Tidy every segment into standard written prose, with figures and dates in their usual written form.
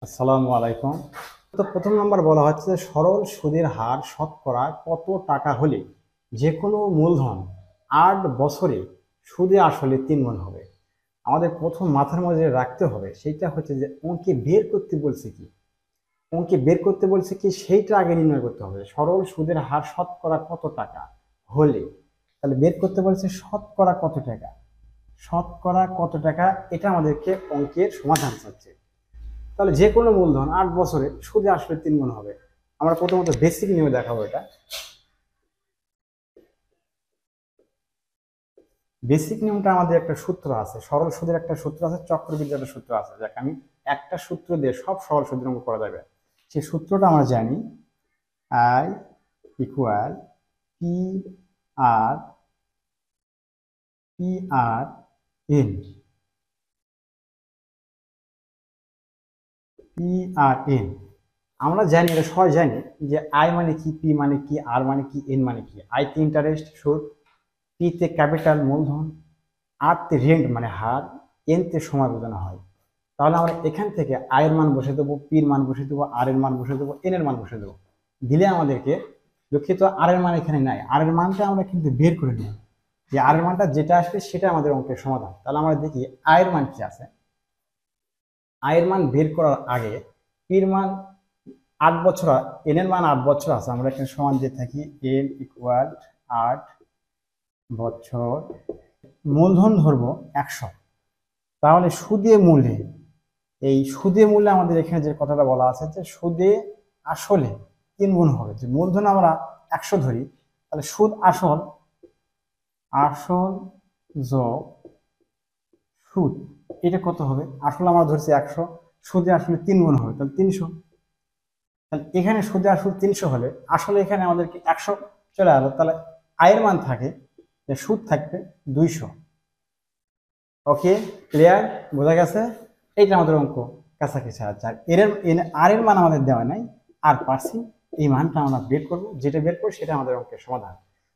আসসালামু আলাইকুম। তো প্রথম নাম্বার বলা হচ্ছে যে সরল সুদের হার শতকরা কত টাকা হলে যে কোনো মূলধন 8 বছরে সুদে আসলে 3 গুণ হবে। আমাদের প্রথম মাথার মধ্যে রাখতে হবে সেইটা হচ্ছে যে অঙ্কে বের করতে বলছে কি, অঙ্কে বের করতে বলছে কি সেইটা আগে নির্ণয় করতে হবে। সরল সুদের হার শতকরা কত টাকা হলে, তাহলে বের করতে বলছে শতকরা কত টাকা, শতকরা কত টাকা, এটা আমাদেরকে অঙ্কের সমাধান চাচ্ছে। তাহলে যে কোনো মূলধন 8 বছরে সুদে আসলে 3 গুণ হবে। আমরা প্রথমত বেসিক নিয়মে দেখাবো এটা। বেসিক নিয়মটা আমাদের একটা সূত্র আছে, সরল সুদের একটা সূত্র আছে, চক্রবৃদ্ধির একটা সূত্র আছে, যাকে আমি একটা সূত্র দিয়ে সব সরল সুদের অঙ্ক করা যাবে। সেই সূত্রটা আমরা জানি, I equal P R P R N, P R N. আমরা জানি, এটা সবাই জানি যে আই মানে কি, পি মানে কি, আর মানে কি, এন মানে কি। আই তে ইন্টারেস্ট সুদ, পি তে ক্যাপিটাল মূলধন, আর তে রেন্ট মানে হার, এন তে সময় বোঝানো হয়। তাহলে আমরা এখান থেকে আই এর মান বসে দেবো, পির মান বসে দেবো, আর এর মান বসে দেবো, এন এর মান বসে দেবো। দিলে আমাদেরকে, দুঃখিত আর এর মান এখানে নাই, আর এর মানটা আমরা কিন্তু বের করে নিই, যে আর এর মানটা যেটা আসবে সেটা আমাদের অঙ্কের সমাধান। তাহলে আমরা দেখি আয়ের মান কি আছে। আয়ের মান বের করার আগে পির মান 8 বছর, এন এর মান 8 বছর আছে, আমরা এখানে সমান দিয়ে থাকি এন ইকুয়াল 8 বছর, মূলধন ধরবো 100। তাহলে সুদে মূলে, এই সুদে মূলে আমাদের এখানে যে কথাটা বলা আছে যে সুদে আসলে 3 গুণ হবে। যে মূলধন আমরা 100 ধরি, তাহলে সুদ আসল, আসল যোগ সুদ, এটা কত হবে? আসলে আমরা ধরছি 100, সুদে আসলে 3 গুণ হবে, তাহলে 300। তাহলে এখানে সুদে আসল 300 হলে আসলে এখানে আমাদেরকে 100 চলে আসলো, তাহলে আয়ের মান থাকে, সুদ থাকবে 200। ওকে, ক্লিয়ার, বোঝা গেছে? এইটা আমাদের অঙ্ক কাছাকাছি আছে। আর এর মান আমাদের দেওয়া নাই, আর পারছি, এই মানটা আমরা বের করবো, যেটা বের করবো সেটা আমাদের অঙ্কের সমাধান।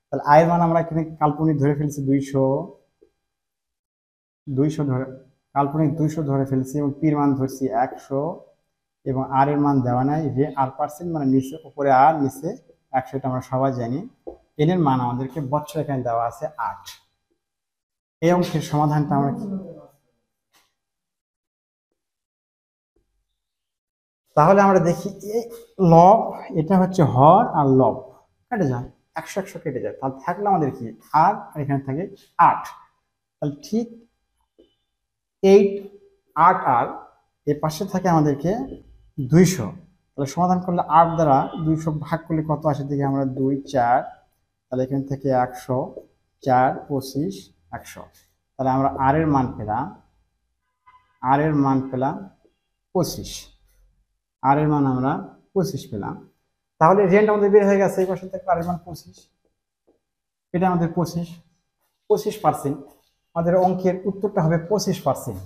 তাহলে আয়ের মান আমরা এখানে কাল্পনিক ধরে ফেলছি 200, 200 ধরে, কাল্পনিক 200 ধরে ফেলছি, এবং পির মান ধরছি 100, এবং আর এর মান দেওয়া নাই, আর পার্সেন্ট মানে নিচে উপরে আর নিচে 100, এটা আমরা সবাই জানি। এন এর মান আমাদেরকে বছর এখানে দেওয়া আছে 8। এই অঙ্কের সমাধানটা আমরা তাহলে আমরা দেখি লব, এটা হচ্ছে হর আর লব কেটে যায়, 100 100 কেটে যায়, তাহলে থাকলে আমাদের কি আর এখানে থাকে 8। তাহলে ঠিক 8 8 আর এর পাশে থাকে আমাদেরকে 200। তাহলে সমাধান করলে 8 দ্বারা 200 ভাগ করলে কত আসে দেখি আমরা, 2 4, তাহলে এখান থেকে 100, 4 25, 100। তাহলে আমরা আর এর মান পেলাম, আর এর মান পেলাম 25, আর এর মান আমরা 25 পেলাম। তাহলে রেন্ট আমাদের বের হয়ে গেছে, এই পাশে থেকে আর এর মান 25, এটা আমাদের 25%। আমাদের অঙ্কের উত্তরটা হবে 25%।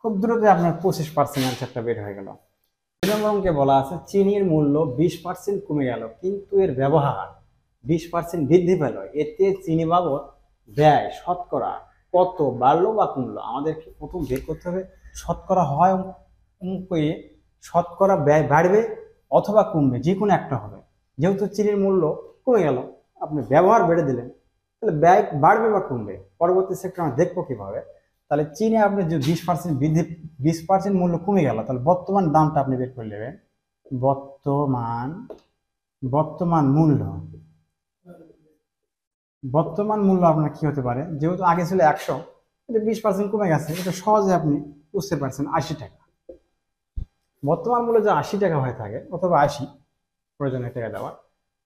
খুব দ্রুত আপনার 25% অ্যান্সারটা বের হয়ে গেল। 2 নম্বর অঙ্কে বলা আছে চিনির মূল্য 20% কমে গেল, কিন্তু এর ব্যবহার 20% বৃদ্ধি পেল, এতে চিনি বাবদ ব্যয় শতকরা কত বাড়লো বা কমলো। আমাদেরকে প্রথম বের করতে হবে শতকরা হয় অঙ্কে শতকরা ব্যয় বাড়বে অথবা কমবে, যে কোনো একটা হবে। যেহেতু চিনির মূল্য কমে গেল, আপনি ব্যবহার বেড়ে দিলেন, তাহলে ব্যয় বাড়বে বা কমবে। পরবর্তী সেক্টর আমরা দেখবো কিভাবে। তাহলে চিনি আপনি যে 20% বৃদ্ধি, 20% মূল্য কমে গেল, তাহলে বর্তমান দামটা আপনি বের করে নেবেন। বর্তমান, বর্তমান মূল্য, বর্তমান মূল্য আপনার কি হতে পারে, যেহেতু আগে ছিল 100, কিন্তু 20% কমে গেছে, এটা সহজে আপনি বুঝতে পারছেন, 80 টাকা। বর্তমান মূল্য যে 80 টাকা হয়ে থাকে অথবা 80 প্রয়োজনীয় টাকা দেওয়া,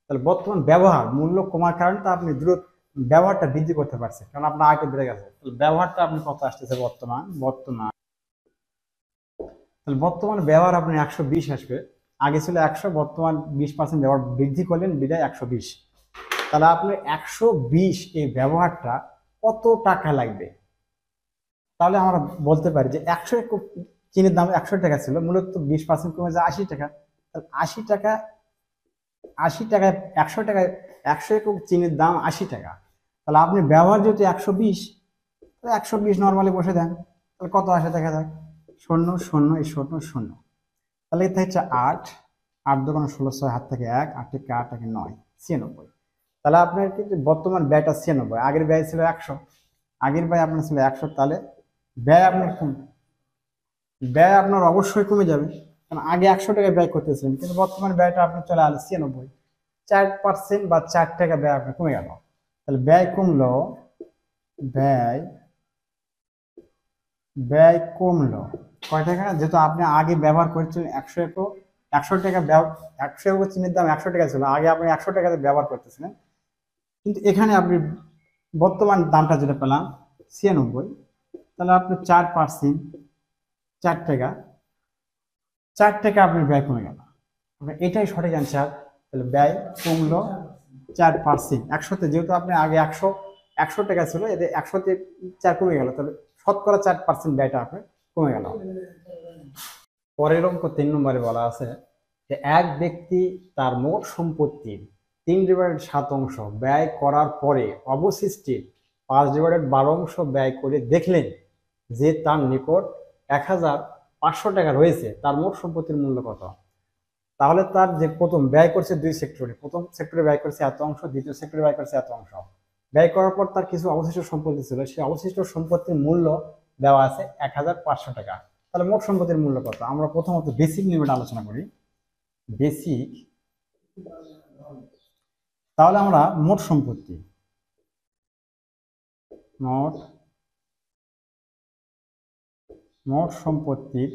তাহলে বর্তমান ব্যবহার মূল্য কমার কারণে তা আপনি দ্রুত ব্যবহারটা বৃদ্ধি করতে পারছেন, কারণ আপনার আয়টা বেড়ে গেছে। তাহলে ব্যবহারটা আপনি কত আসতেছে, বর্তমান, বর্তমান, তাহলে বর্তমান ব্যবহার আপনি 120 আসবে। আগে ছিল 100, বর্তমান 20% ব্যবহার বৃদ্ধি করলেন, বিদায় 120। তাহলে আপনার 120 এই ব্যবহারটা কত টাকা লাগবে? তাহলে আমরা বলতে পারি যে 100 চিনির দাম 100 টাকা ছিল, মূলত 20% কমে যায় 80 টাকা। তাহলে 80 টাকা, 80 টাকায় 100 টাকায় 100 একক চিনির দাম 80 টাকা। তাহলে আপনি ব্যবহার যেহেতু 120, তাহলে 120 নর্মালি বসে দেন, তাহলে কত আসে দেখা যাক, 0 0 এই 0 0, তাহলে এটা হচ্ছে 8, 8 দোকানে 16, 6 হাত থেকে 1, 8 থেকে 8 থেকে 9, 96। তাহলে আপনার কিন্তু বর্তমান ব্যয়টা 96, আগের ব্যয় ছিল 100, আগের ব্যয় আপনার ছিল 100, তাহলে ব্যয় আপনার ব্যয় আপনার অবশ্যই কমে যাবে, কারণ আগে 100 টাকা ব্যয় করতেছিলেন, কিন্তু বর্তমান ব্যয়টা আপনার চলে আসলে 96, 4% বা 4 টাকা ব্যয় আপনার কমে গেল। তাহলে ব্যয় কমলো, ব্যয় ব্যয় কমলো কয় টাকা? যেহেতু আপনি আগে ব্যবহার করেছিলেন 100 টাকা, 100 একক চিনির দাম 100 টাকা ছিল, আগে আপনি 100 টাকাতে ব্যবহার করতেছিলেন, কিন্তু এখানে আপনি বর্তমান দামটা যেটা পেলাম 96, তাহলে আপনি 4%, 4 টাকা, 4 টাকা আপনার ব্যয় কমে গেল। এটাই সঠিক অ্যান্সার। তাহলে ব্যয় কমলো 4%, 100তে, যেহেতু আপনি আগে 100 টাকা ছিল, এতে 100তে 4 কমে গেল, তাহলে শতকরা 4% ব্যয়টা আপনার কমে গেল। পরের অঙ্ক 3 নম্বরে বলা আছে যে এক ব্যক্তি তার মোট সম্পত্তির 3/7 অংশ ব্যয় করার পরে অবশিষ্টের 5/12 অংশ ব্যয় করে দেখলেন যে তার নিকট 1500 টাকা রয়েছে, তার মোট সম্পত্তির মূল্য কত? তাহলে তার যে প্রথম ব্যয় করছে 2 সেক্টরে, প্রথম সেক্টরে ব্যয় করছে এত অংশ, দ্বিতীয় সেক্টরে ব্যয় করছে এত অংশ, ব্যয় করার পর তার কিছু অবশিষ্ট সম্পত্তি ছিল, সেই অবশিষ্ট সম্পত্তির মূল্য দেওয়া আছে 1500 টাকা। তাহলে মোট সম্পত্তির মূল্য কত? আমরা প্রথমত বেসিক নিয়মটা আলোচনা করি। বেসিক, তাহলে আমরা মোট সম্পত্তি, মোট সম্পত্তির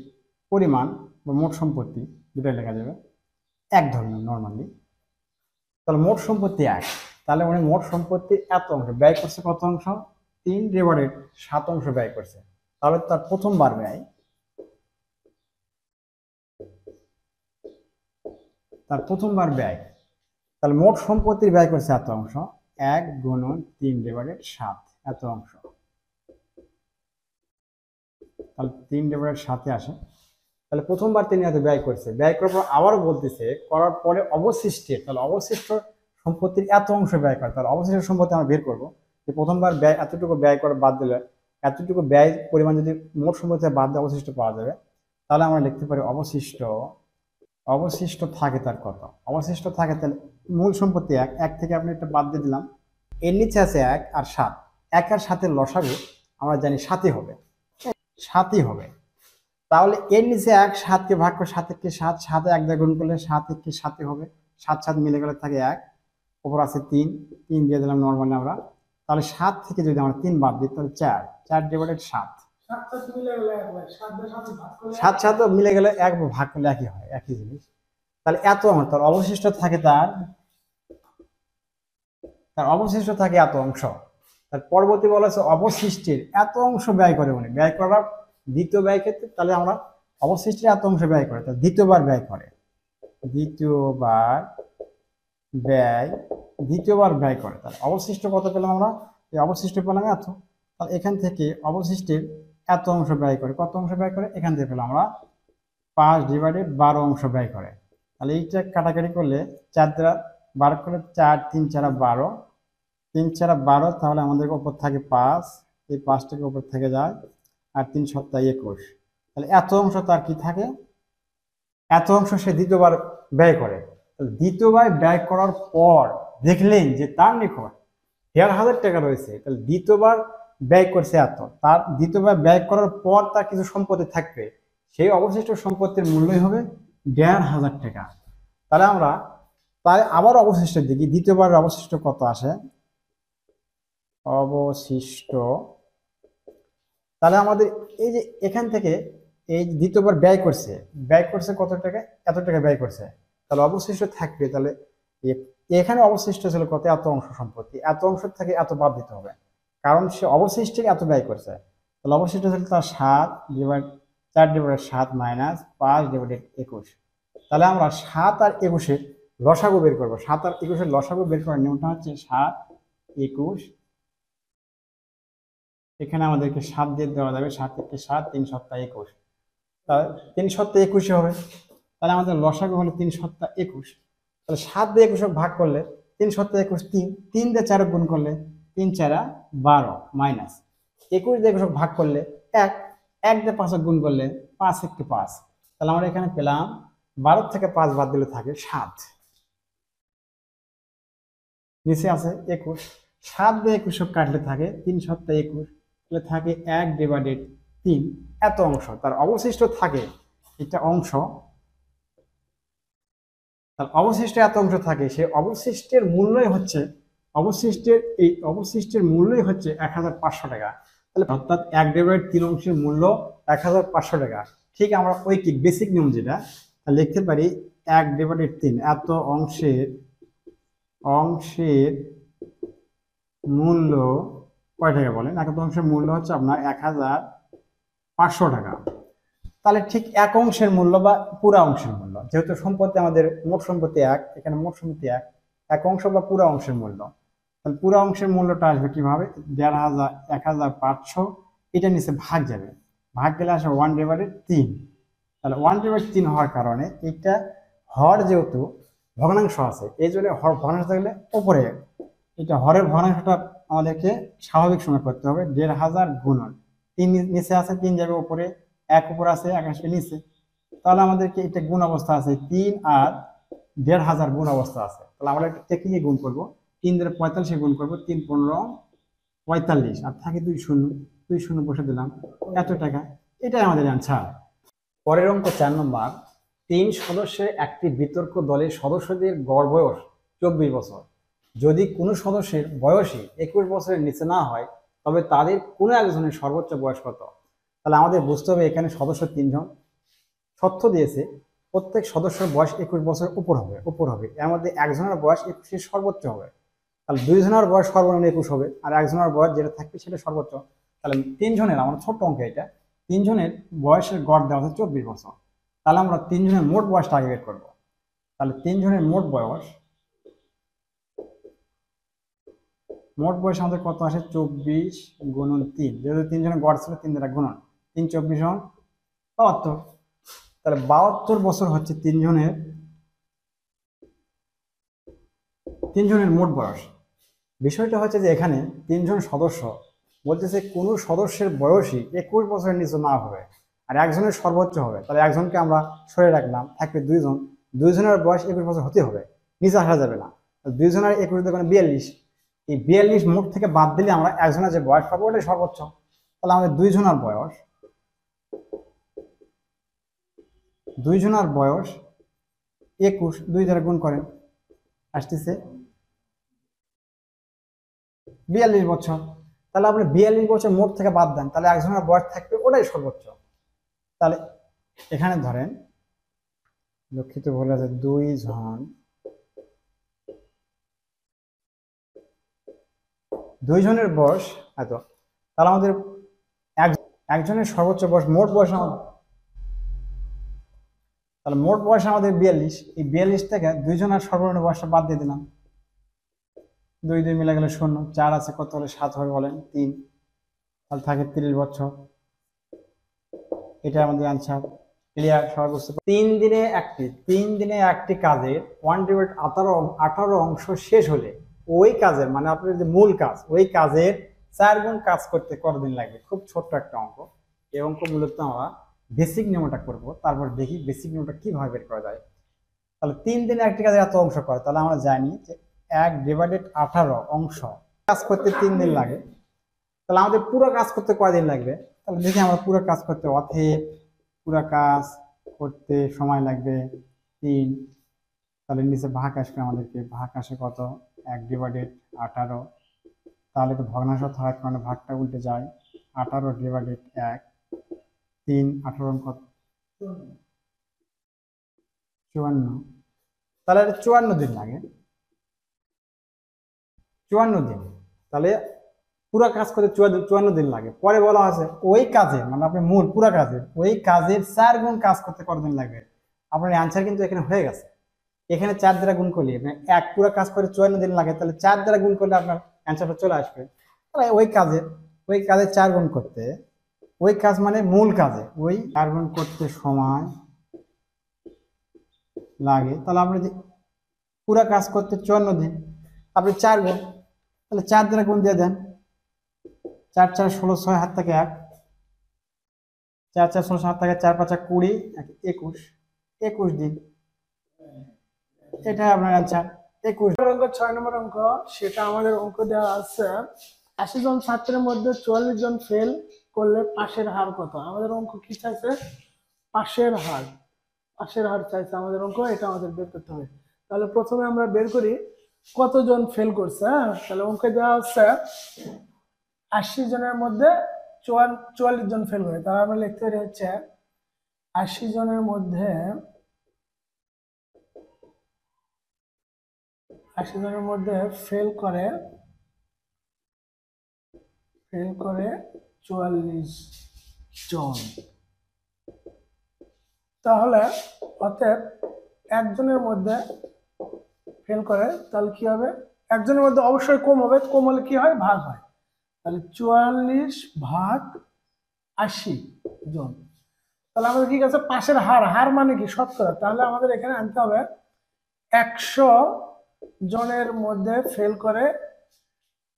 পরিমাণ বা মোট সম্পত্তি দুটাই লেখা যাবে এক ধরনের নর্মালি। তাহলে মোট সম্পত্তি 1, তাহলে উনি মোট সম্পত্তির এত অংশ ব্যয় করছে, কত অংশ? 3/7 অংশ ব্যয় করছে, তাহলে তার প্রথমবার ব্যয়, তাহলে মোট সম্পত্তির ব্যয় করছে এত অংশ, 1 গুণন 3/7 এত অংশ, তাহলে 3/7 আসে। তাহলে প্রথমবার তিনি এত ব্যয় করছে, ব্যয় করার পর আবারও বলতেছে করার পরে অবশিষ্টের, তাহলে অবশিষ্ট সম্পত্তির এত অংশ ব্যয় করে, তাহলে অবশিষ্ট সম্পত্তি আমরা বের করবো যে প্রথমবার ব্যয় এতটুকু ব্যয় করে বাদ দিলে, এতটুকু ব্যয় পরিমাণ যদি মোট সম্পত্তি বাদ দিয়ে অবশিষ্ট পাওয়া যাবে, তাহলে আমরা লিখতে পারি অবশিষ্ট থাকে তার কত? অবশিষ্ট থাকে, তাহলে মূল সম্পত্তি 1, 1 থেকে আপনি একটা বাদ দিয়ে দিলাম, এর নিচে আছে 1 আর 7, 1 আর 7-এর লসাগু আমরা জানি 7ই হবে। তাহলে এর নিচে 1, 7কে ভাগ করে 7 × 7, 7 1 দিয়ে গুণ করলে 7 × 7 হবে, 7 7 মিলে গেলে থাকে 1, উপর আছে 3 দিয়ে দিলাম নর্মালি আমরা। তাহলে 7 থেকে যদি আমরা 3 বাদ দিই, তাহলে 4/7, 7 7 মিলে গেলে 1 ভাগ করলে একই হয়, একই জিনিস। তাহলে এত অংশ, তার অবশিষ্ট থাকে এত অংশ। তার পরবর্তী বলা আছে অবশিষ্টের এত অংশ ব্যয় করে উনি, ব্যয় করার দ্বিতীয় ব্যয় ক্ষেত্রে, তাহলে আমরা অবশিষ্টের এত অংশ ব্যয় করে, তাহলে দ্বিতীয়বার ব্যয় করে, তাহলে অবশিষ্ট কত পেলাম আমরা? এই অবশিষ্ট পেলাম এত, তাহলে এখান থেকে অবশিষ্টের এত অংশ ব্যয় করে, কত অংশ ব্যয় করে? এখান থেকে পেলাম আমরা 5/12 অংশ ব্যয় করে। তাহলে এইটা কাটাকাটি করলে 4 দ্বারা 12 করলে 4 3 4 12, 3 4 12, তাহলে আমাদের উপর থাকে 5, এই 5টাকে উপর থেকে যায়, আর 3 7 21, তাহলে এত অংশ তার কি থাকে? এত অংশ সে দ্বিতীয়বার ব্যয় করে। তাহলে দ্বিতীয়বার ব্যয় করার পর দেখলেন যে তার নিকট 1500 টাকা রয়েছে, তাহলে দ্বিতীয়বার ব্যয় করছে এত, তার দ্বিতীয়বার ব্যয় করার পর তার কিছু সম্পত্তি থাকবে, সেই অবশিষ্ট সম্পত্তির মূল্যই হবে 1500 টাকা। তাহলে আমরা আবার অবশিষ্টের দিকে, দ্বিতীয়বার অবশিষ্ট কত আসে? অবশিষ্ট, তাহলে আমাদের এই যে এখান থেকে এই দ্বিতীয়বার ব্যয় করছে কত টাকা? এত টাকা ব্যয় করছে, তাহলে অবশিষ্ট থাকবে, তাহলে এখানে অবশিষ্ট ছিল কত? এত অংশ সম্পত্তি, এত অংশ থেকে এত বাদ দিতে হবে, কারণ সে অবশিষ্টে এত ব্যয় করছে। তাহলে অবশিষ্ট ছিল তার 4/7 মাইনাস 5/21। তাহলে আমরা 7 আর 21-এর লসাগু বের করবো। 7 আর 21-এর লসাগু বের করার নিয়মটা হচ্ছে 7 21, এখানে আমাদেরকে 7 দিয়ে দেওয়া যাবে, 7 × 7 3 7 21, তাহলে 3 7 21 হবে। তাহলে আমাদের লসাগু হলো 3 7 21, তাহলে 7 দিয়ে 21 ভাগ করলে 3 7 21, 3 দিয়ে 4 গুণ করলে 3 4 12 মাইনাস 21 দিয়ে 21 ভাগ করলে 1 দিয়ে 5 গুণ করলে 5 × 5, তাহলে আমরা এখানে পেলাম 12 থেকে 5 বাদ দিলে থাকে 7, নিচে আছে 21, 7 দিয়ে 21 কাটলে থাকে 3 7 21, তাহলে থাকে 1/3, এত অংশ তার অবশিষ্ট থাকে। এটা অংশ, তার অবশিষ্ট এত অংশ থাকে, সেই অবশিষ্টের মূল্যই হচ্ছে অবশিষ্টের মূল্যই হচ্ছে 1500 টাকা। তাহলে অর্থাৎ 1/3 অংশের মূল্য 1500 টাকা। ঠিক আমরা ঐকিক বেসিক নিয়ম যেটা, লিখতে পারি 1/3 এত অংশের মূল্য কয় টাকা বলেন? এত অংশের মূল্য হচ্ছে আপনার 1500 টাকা। তাহলে ঠিক এক অংশের মূল্য বা পুরা অংশের মূল্য, যেহেতু সম্পত্তি আমাদের মোট সম্পত্তি এক, এখানে মোট সম্পত্তি এক অংশ বা পুরা অংশের মূল্য, তাহলে পুরা অংশের মূল্যটা আসবে কিভাবে? 1500, 1500, এটা নিচে ভাগ যাবে, ভাগ গেলে আসবে 1/3। তাহলে 1/3 হওয়ার কারণে এটা হর যেহেতু ভগ্নাংশ আছে, এই জন্য হর ভগ্নাংশ থাকলে উপরে, এটা হরের ভগ্নাংশটা আমাদেরকে স্বাভাবিক সংখ্যা করতে হবে। 1500 গুণন 3 নিচে আছে, 3 যাবে উপরে, 1 উপর আছে, 1 আসবে নিচে। তাহলে আমাদেরকে এটা গুণ অবস্থা আছে 3 আর 1500 গুণ অবস্থা আছে। তাহলে আমরা একটা টেকনিকে গুণ করব, 3 দিয়ে 45 গুণ করব, 3 15 45, আর থাকে 2 শূন্য, 2 শূন্য বসে দিলাম, এত টাকা। এটাই আমাদের অ্যান্সার। পরের অঙ্ক 4 নম্বর, 3 সদস্যের একটি বিতর্ক দলের সদস্যদের গড় বয়স 24 বছর। যদি কোনো সদস্যের বয়সই 21 বছরের নিচে না হয়, তবে তাদের কোনো একজনের সর্বোচ্চ বয়স কত? তাহলে আমাদের বুঝতে হবে এখানে সদস্য 3 জন, তথ্য দিয়েছে প্রত্যেক সদস্যের বয়স 21 বছরের উপর হবে, এর মধ্যে একজনের বয়স 21 সর্বোচ্চ হবে। তাহলে 2 জনের বয়স সর্বনিম্ন 21 হবে, আর একজনের বয়স যেটা থাকবে সেটা সর্বোচ্চ। তাহলে 3 জনের, আমার ছোট্ট অঙ্ক এটা, 3 জনের বয়সের গড় দেওয়া আছে 24 বছর। তাহলে আমরা 3 জনের মোট বয়সটা আগে বের করবো। তাহলে 3 জনের মোট বয়স আমাদের কত আসে? 24 গুণন 3, যেহেতু 3 জনের গড় ছিল 3 দ্বারা গুণন, 3 24 72। তাহলে 72 বছর হচ্ছে 3 জনের মোট বয়স। বিষয়টা হচ্ছে যে এখানে 3 জন সদস্য বলতেছে কোনো সদস্যের বয়সই 21 বছরের নিচে না হবে, আর একজনের সর্বোচ্চ হবে। তাহলে একজনকে আমরা সরে রাখলাম, থাকবে 2 জন, 2 জনের বয়স 21 বছর হতে হবে, নিচে আসা যাবে না। 2 জনের 21 দোকানে 42, এই 42 মোট থেকে বাদ দিলে আমরা একজনের যে বয়স পাবো ওটাই সর্বোচ্চ। তাহলে আমাদের 2 জনের বয়স 21, 2 দ্বারা গুণ করেন, আসতেছে 42 বছর। তাহলে আপনি 42 বছর মোট থেকে বাদ দেন, তাহলে একজনের বয়স থাকবে ওটাই সর্বোচ্চ। তাহলে এখানে ধরেন, দুঃখিত ভুল আছে, 2 জনের বয়স এত, তাহলে আমাদের একজনের সর্বোচ্চ বয়স, মোট বয়স আমাদের, তাহলে মোট বয়স আমাদের 42, এই 42 থেকে 2 জনের সর্বনিম্ন বয়সটা বাদ দিয়ে দিলাম, 2 2 মিলে গেলে 0, 4 আছে, কত হলে 7 হবে বলেন? 3, তাহলে থাকে 30 বছর। এটা আমাদের আনসার। ক্লিয়ার? সবাই বুঝতে পারছি? 3 দিনে একটি কাজের 1/18 অংশ শেষ হলে ওই কাজের, মানে আপনার যে মূল কাজ, ওই কাজের 4 গুণ কাজ করতে কতদিন লাগবে? খুব ছোট্ট একটা অঙ্ক। এই অঙ্ক মূলত আমরা বেসিক নিয়মটা করব, তারপর দেখি বেসিক নিয়মটা কিভাবে বের করা যায়। তাহলে 3 দিনে একটি কাজের এত অংশ করে, তাহলে আমরা জানি যে 1/18 অংশ কাজ করতে 3 দিন লাগে। তাহলে আমাদের পুরো কাজ করতে কয়দিন লাগবে? তাহলে দেখি আমরা পুরো কাজ করতে, অতএব পুরো কাজ করতে সময় লাগবে 3। তাহলে নিচে ভাগ আসবে, আমাদেরকে ভাগ আসে কত? 1/18। তাহলে তো ভগ্নাংশ থাকার কারণে ভাগটা উল্টে যায়, 18/1, 3 18 কত? 54। তাহলে 54 দিন লাগে, 54 দিন। তাহলে পুরো কাজ করতে 54 দিন লাগে। পরে বলা আছে ওই কাজে, মানে আপনি মূল পুরো কাজে, ওই কাজের 4 গুণ কাজ করতে কতদিন লাগবে? আপনার অ্যান্সার কিন্তু এখানে হয়ে গেছে। এখানে 4 দ্বারা গুণ করলে এক পুরো কাজ করে 54 দিন লাগে, তাহলে 4 দ্বারা গুণ করলে আপনার অ্যান্সারটা চলে আসবে। তাহলে ওই কাজে 4 গুণ করতে, ওই কাজ মানে মূল কাজে ওই 4 গুণ করতে সময় লাগে। তাহলে আপনি পুরো কাজ করতে 54 দিন, আপনি 4 গুণ, তাহলে 4 দ্বারা গুণ দিয়ে দেন, 4 4 16, 6 হাত থেকে 1, 4 4 16 হাত থেকে 4 5 20, 21। 21 দিন। এটা আপনার অ্যান্সার 21। অঙ্ক 6 নম্বর অঙ্ক, সেটা আমাদের অঙ্ক দেওয়া আছে 80 জন ছাত্রের মধ্যে 44 জন ফেল করলে পাশের হার কত? আমাদের অঙ্ক কি চাইছে? পাশের হার। পাশের হার চাইছে আমাদের অঙ্ক, এটা আমাদের বের করতে হবে। তাহলে প্রথমে আমরা বের করি কতজন ফেল করছে। হ্যাঁ, তাহলে অঙ্কে দেওয়া হচ্ছে 80 জনের মধ্যে 44 জন ফেল করে। তাহলে আমরা লিখতে পারি হচ্ছে 80 জনের মধ্যে 80 জনের মধ্যে ফেল করে 44 জন। তাহলে অতএব একজনের মধ্যে ফেল করে, তাহলে কি হবে? একজনের মধ্যে অবশ্যই কম হবে, কম হলে কি হয়? ভাগ হয়। তাহলে 44 ভাগ 80 জন। তাহলে আমাদের কি আছে? পাশের হার। হার মানে কি? শতকরা। তাহলে আমাদের এখানে আনতে হবে 100 জনের মধ্যে ফেল করে।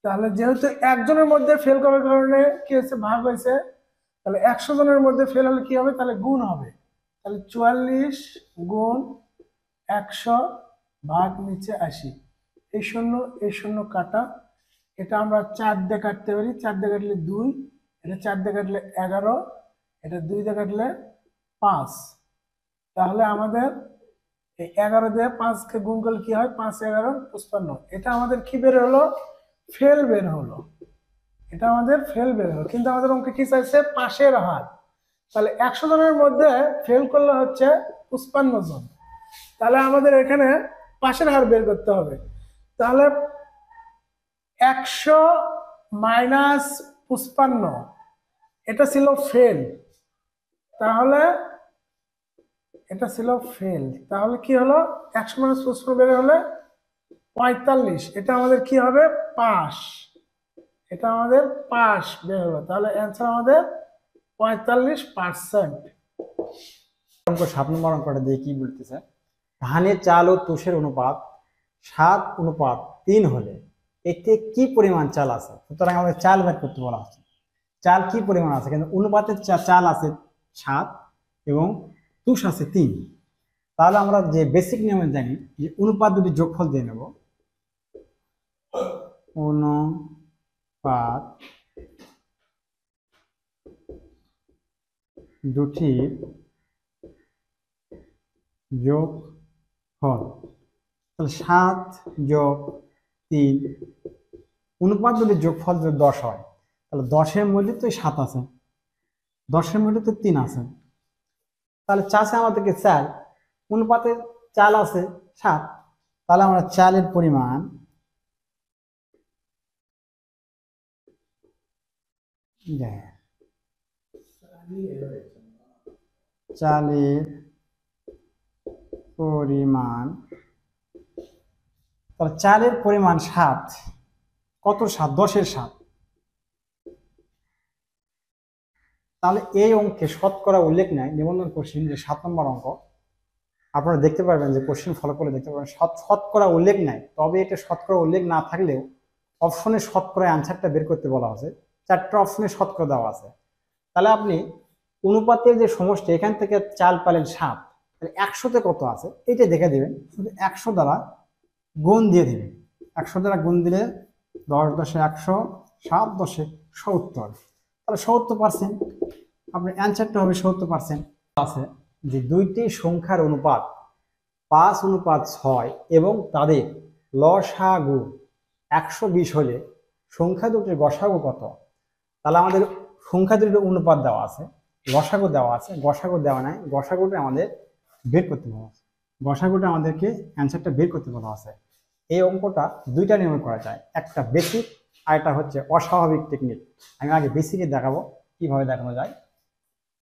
তাহলে যেহেতু একজনের মধ্যে ফেল করার কারণে কি হয়েছে? ভাগ হয়েছে। তাহলে 100 জনের মধ্যে ফেল হলে কি হবে? তাহলে গুণ হবে। তাহলে 44 গুণ 100 ভাগ নিচে 80। এই শূন্য কাটা। এটা আমরা 4 দিয়ে কাটতে পারি। 4 দিয়ে কাটলে 2, এটা 4 দিয়ে কাটলে 11, এটা 2 দিয়ে কাটলে 5। তাহলে আমাদের এই 11 দিয়ে 5কে গুণ করলে কি হয়? 5 11 55। এটা আমাদের কি বের হলো? ফেল বের হলো। এটা আমাদের ফেল বের হলো। কিন্তু আমাদের অঙ্কে কি চাইছে? পাশের হার। তাহলে 100 জনের মধ্যে ফেল করলে হচ্ছে 55 জন। তাহলে আমাদের এখানে পাশের হার বের করতে হবে। তাহলে 100 মাইনাস 55, এটা ছিল ফেল। তাহলে এটা ছিল ফেল। তাহলে কি হলো? 100 মাইনাস 55 বের হলে 45। এটা আমাদের কি হবে? পাস। এটা আমাদের পাস বের হলো। তাহলে অ্যান্সার আমাদের 45%। অঙ্ক 7 নম্বর অঙ্কটা দিয়ে কি বলতেছে? ধানের চাল ও তুষের অনুপাত 7:3 হলে এতে কি পরিমাণ চাল আছে? সুতরাং আমাদের চাল বের করতে বলা হচ্ছে। চাল কি পরিমাণ আছে? কিন্তু অনুপাতের চাল আছে 7 এবং তুষ আছে 3। তাহলে আমরা যে বেসিক নিয়মে জানি যে অনুপাত দুটি যোগফল দিয়ে নেব। অনুপাত দুটির যোগফল। তাহলে 7 যোগ 3, অনুপাত দুটির যোগফল যদি 10 হয়, তাহলে 10-এর মধ্যে তো 7 আছে, 10-এর মধ্যে তো 3 আছে। তাহলে চাষে আমাদেরকে চাল, অনুপাতের চাল আছে 7। তাহলে আমরা চালের পরিমাণ চালের পরিমাণ, তাহলে চালের পরিমাণ 7। কত 7? 10-এর 7। তাহলে এই অঙ্কে শতকরা উল্লেখ নাই। নিবন্ধন কোশ্চেন যে 7 নম্বর অঙ্ক, আপনারা দেখতে পারবেন যে কোশ্চেন ফলো করে দেখতে পারবেন শতকরা উল্লেখ নাই। তবে এটা শতকরা উল্লেখ না থাকলেও অপশনে শতকরা অ্যান্সারটা বের করতে বলা আছে। 4টা অপশনে শতকরা দেওয়া আছে। তাহলে আপনি অনুপাতের যে সমষ্টি, এখান থেকে চাল পালেন 7, তাহলে 100-তে কত আছে এটা দেখে দেবেন। শুধু 100 দ্বারা গুণ দিয়ে দেবেন। 100 দ্বারা গুণ দিলে 10 10 100, 7 10 70। তাহলে 70%। আপনার অ্যান্সারটা হবে 70%। আছে যে দুইটি সংখ্যার অনুপাত 5:6 এবং তাদের লসাগু 120 হলে সংখ্যা দুটির গসাগু কত? তাহলে আমাদের সংখ্যা দুটির অনুপাত দেওয়া আছে, গসাগু দেওয়া আছে, গসাগু দেওয়া নাই। গসাগুটা আমাদের বের করতে বলা আছে। গসাগুটা আমাদেরকে অ্যান্সারটা বের করতে বলা আছে। এই অঙ্কটা দুইটা নিয়মে করা যায়, একটা বেসিক আর একটা হচ্ছে অস্বাভাবিক টেকনিক। আমি আগে বেসিকে দেখাবো কিভাবে দেখানো যায়।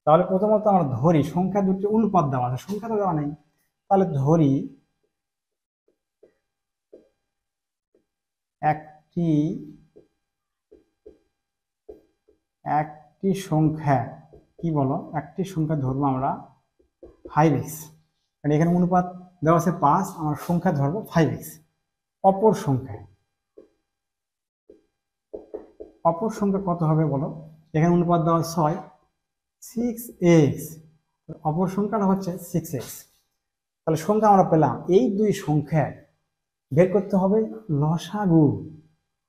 তাহলে প্রথমত আমরা ধরি সংখ্যা দুটি অনুপাত দেওয়া আছে, সংখ্যা তো দেওয়া নেই। তাহলে ধরি একটি সংখ্যা, কি বলো, একটি সংখ্যা ধরবো আমরা 5x, কারণ এখানে অনুপাত দেওয়া আছে 5, আমরা সংখ্যা ধরবো 5x। অপর সংখ্যা কত হবে বলো? এখানে অনুপাত দেওয়া 6, 6x, অপর সংখ্যাটা হচ্ছে 6x। তাহলে সংখ্যা আমরা পেলাম, এই দুই সংখ্যার বের করতে হবে লসাগু,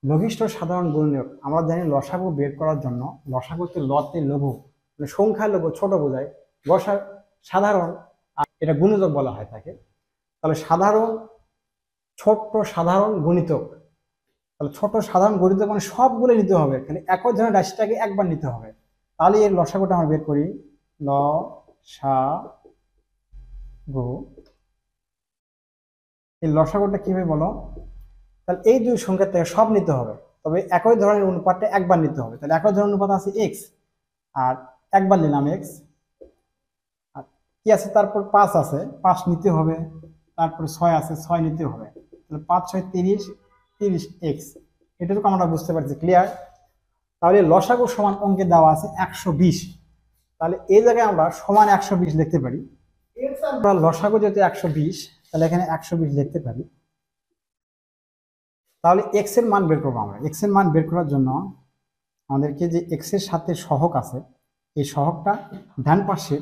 লঘিষ্ঠ সাধারণ গুণনীয়ক। আমরা জানি লসাগু বের করার জন্য লসাগুতে লতে লঘু, মানে সংখ্যা লঘু ছোট বোঝায়, লসা সাধারণ, আর এটা গুণিতক বলা হয় তাকে। তাহলে সাধারণ, ছোট্ট সাধারণ গুণিতক, তাহলে ছোট সাধারণ গণিত মানে সবগুলো নিতে হবে, খালি একই ধরনের রাশিটাকে একবার নিতে হবে। তাহলে এর লসাগুটা আমরা বের করি, লসাগু। এই লসাগুটা কিভাবে বলো? তাহলে এই দুই সংখ্যা থেকে সব নিতে হবে, তবে একই ধরনের অনুপাতটা একবার নিতে হবে। তাহলে একই ধরনের অনুপাত আছে এক্স, আর একবার নিলাম এক্স, আর কি আছে তারপর 5 আছে, 5 নিতে হবে, তারপর 6 আছে, 6 নিতে হবে। তাহলে 5 6 30, 30 এক্স। এটুকু আমরা বুঝতে পারছি, ক্লিয়ার? তাহলে লসাগু সমান অঙ্কে দেওয়া আছে 120। তাহলে এই জায়গায় আমরা সমান 120 লিখতে পারি। আমরা লসাগু যেহেতু 120, তাহলে এখানে 120 লিখতে পারি। তাহলে এক্স এর মান বের করবো আমরা। এক্স এর মান বের করার জন্য আমাদেরকে যে এক্স এর সাথে সহগ আছে, এই সহগটা ডান পাশে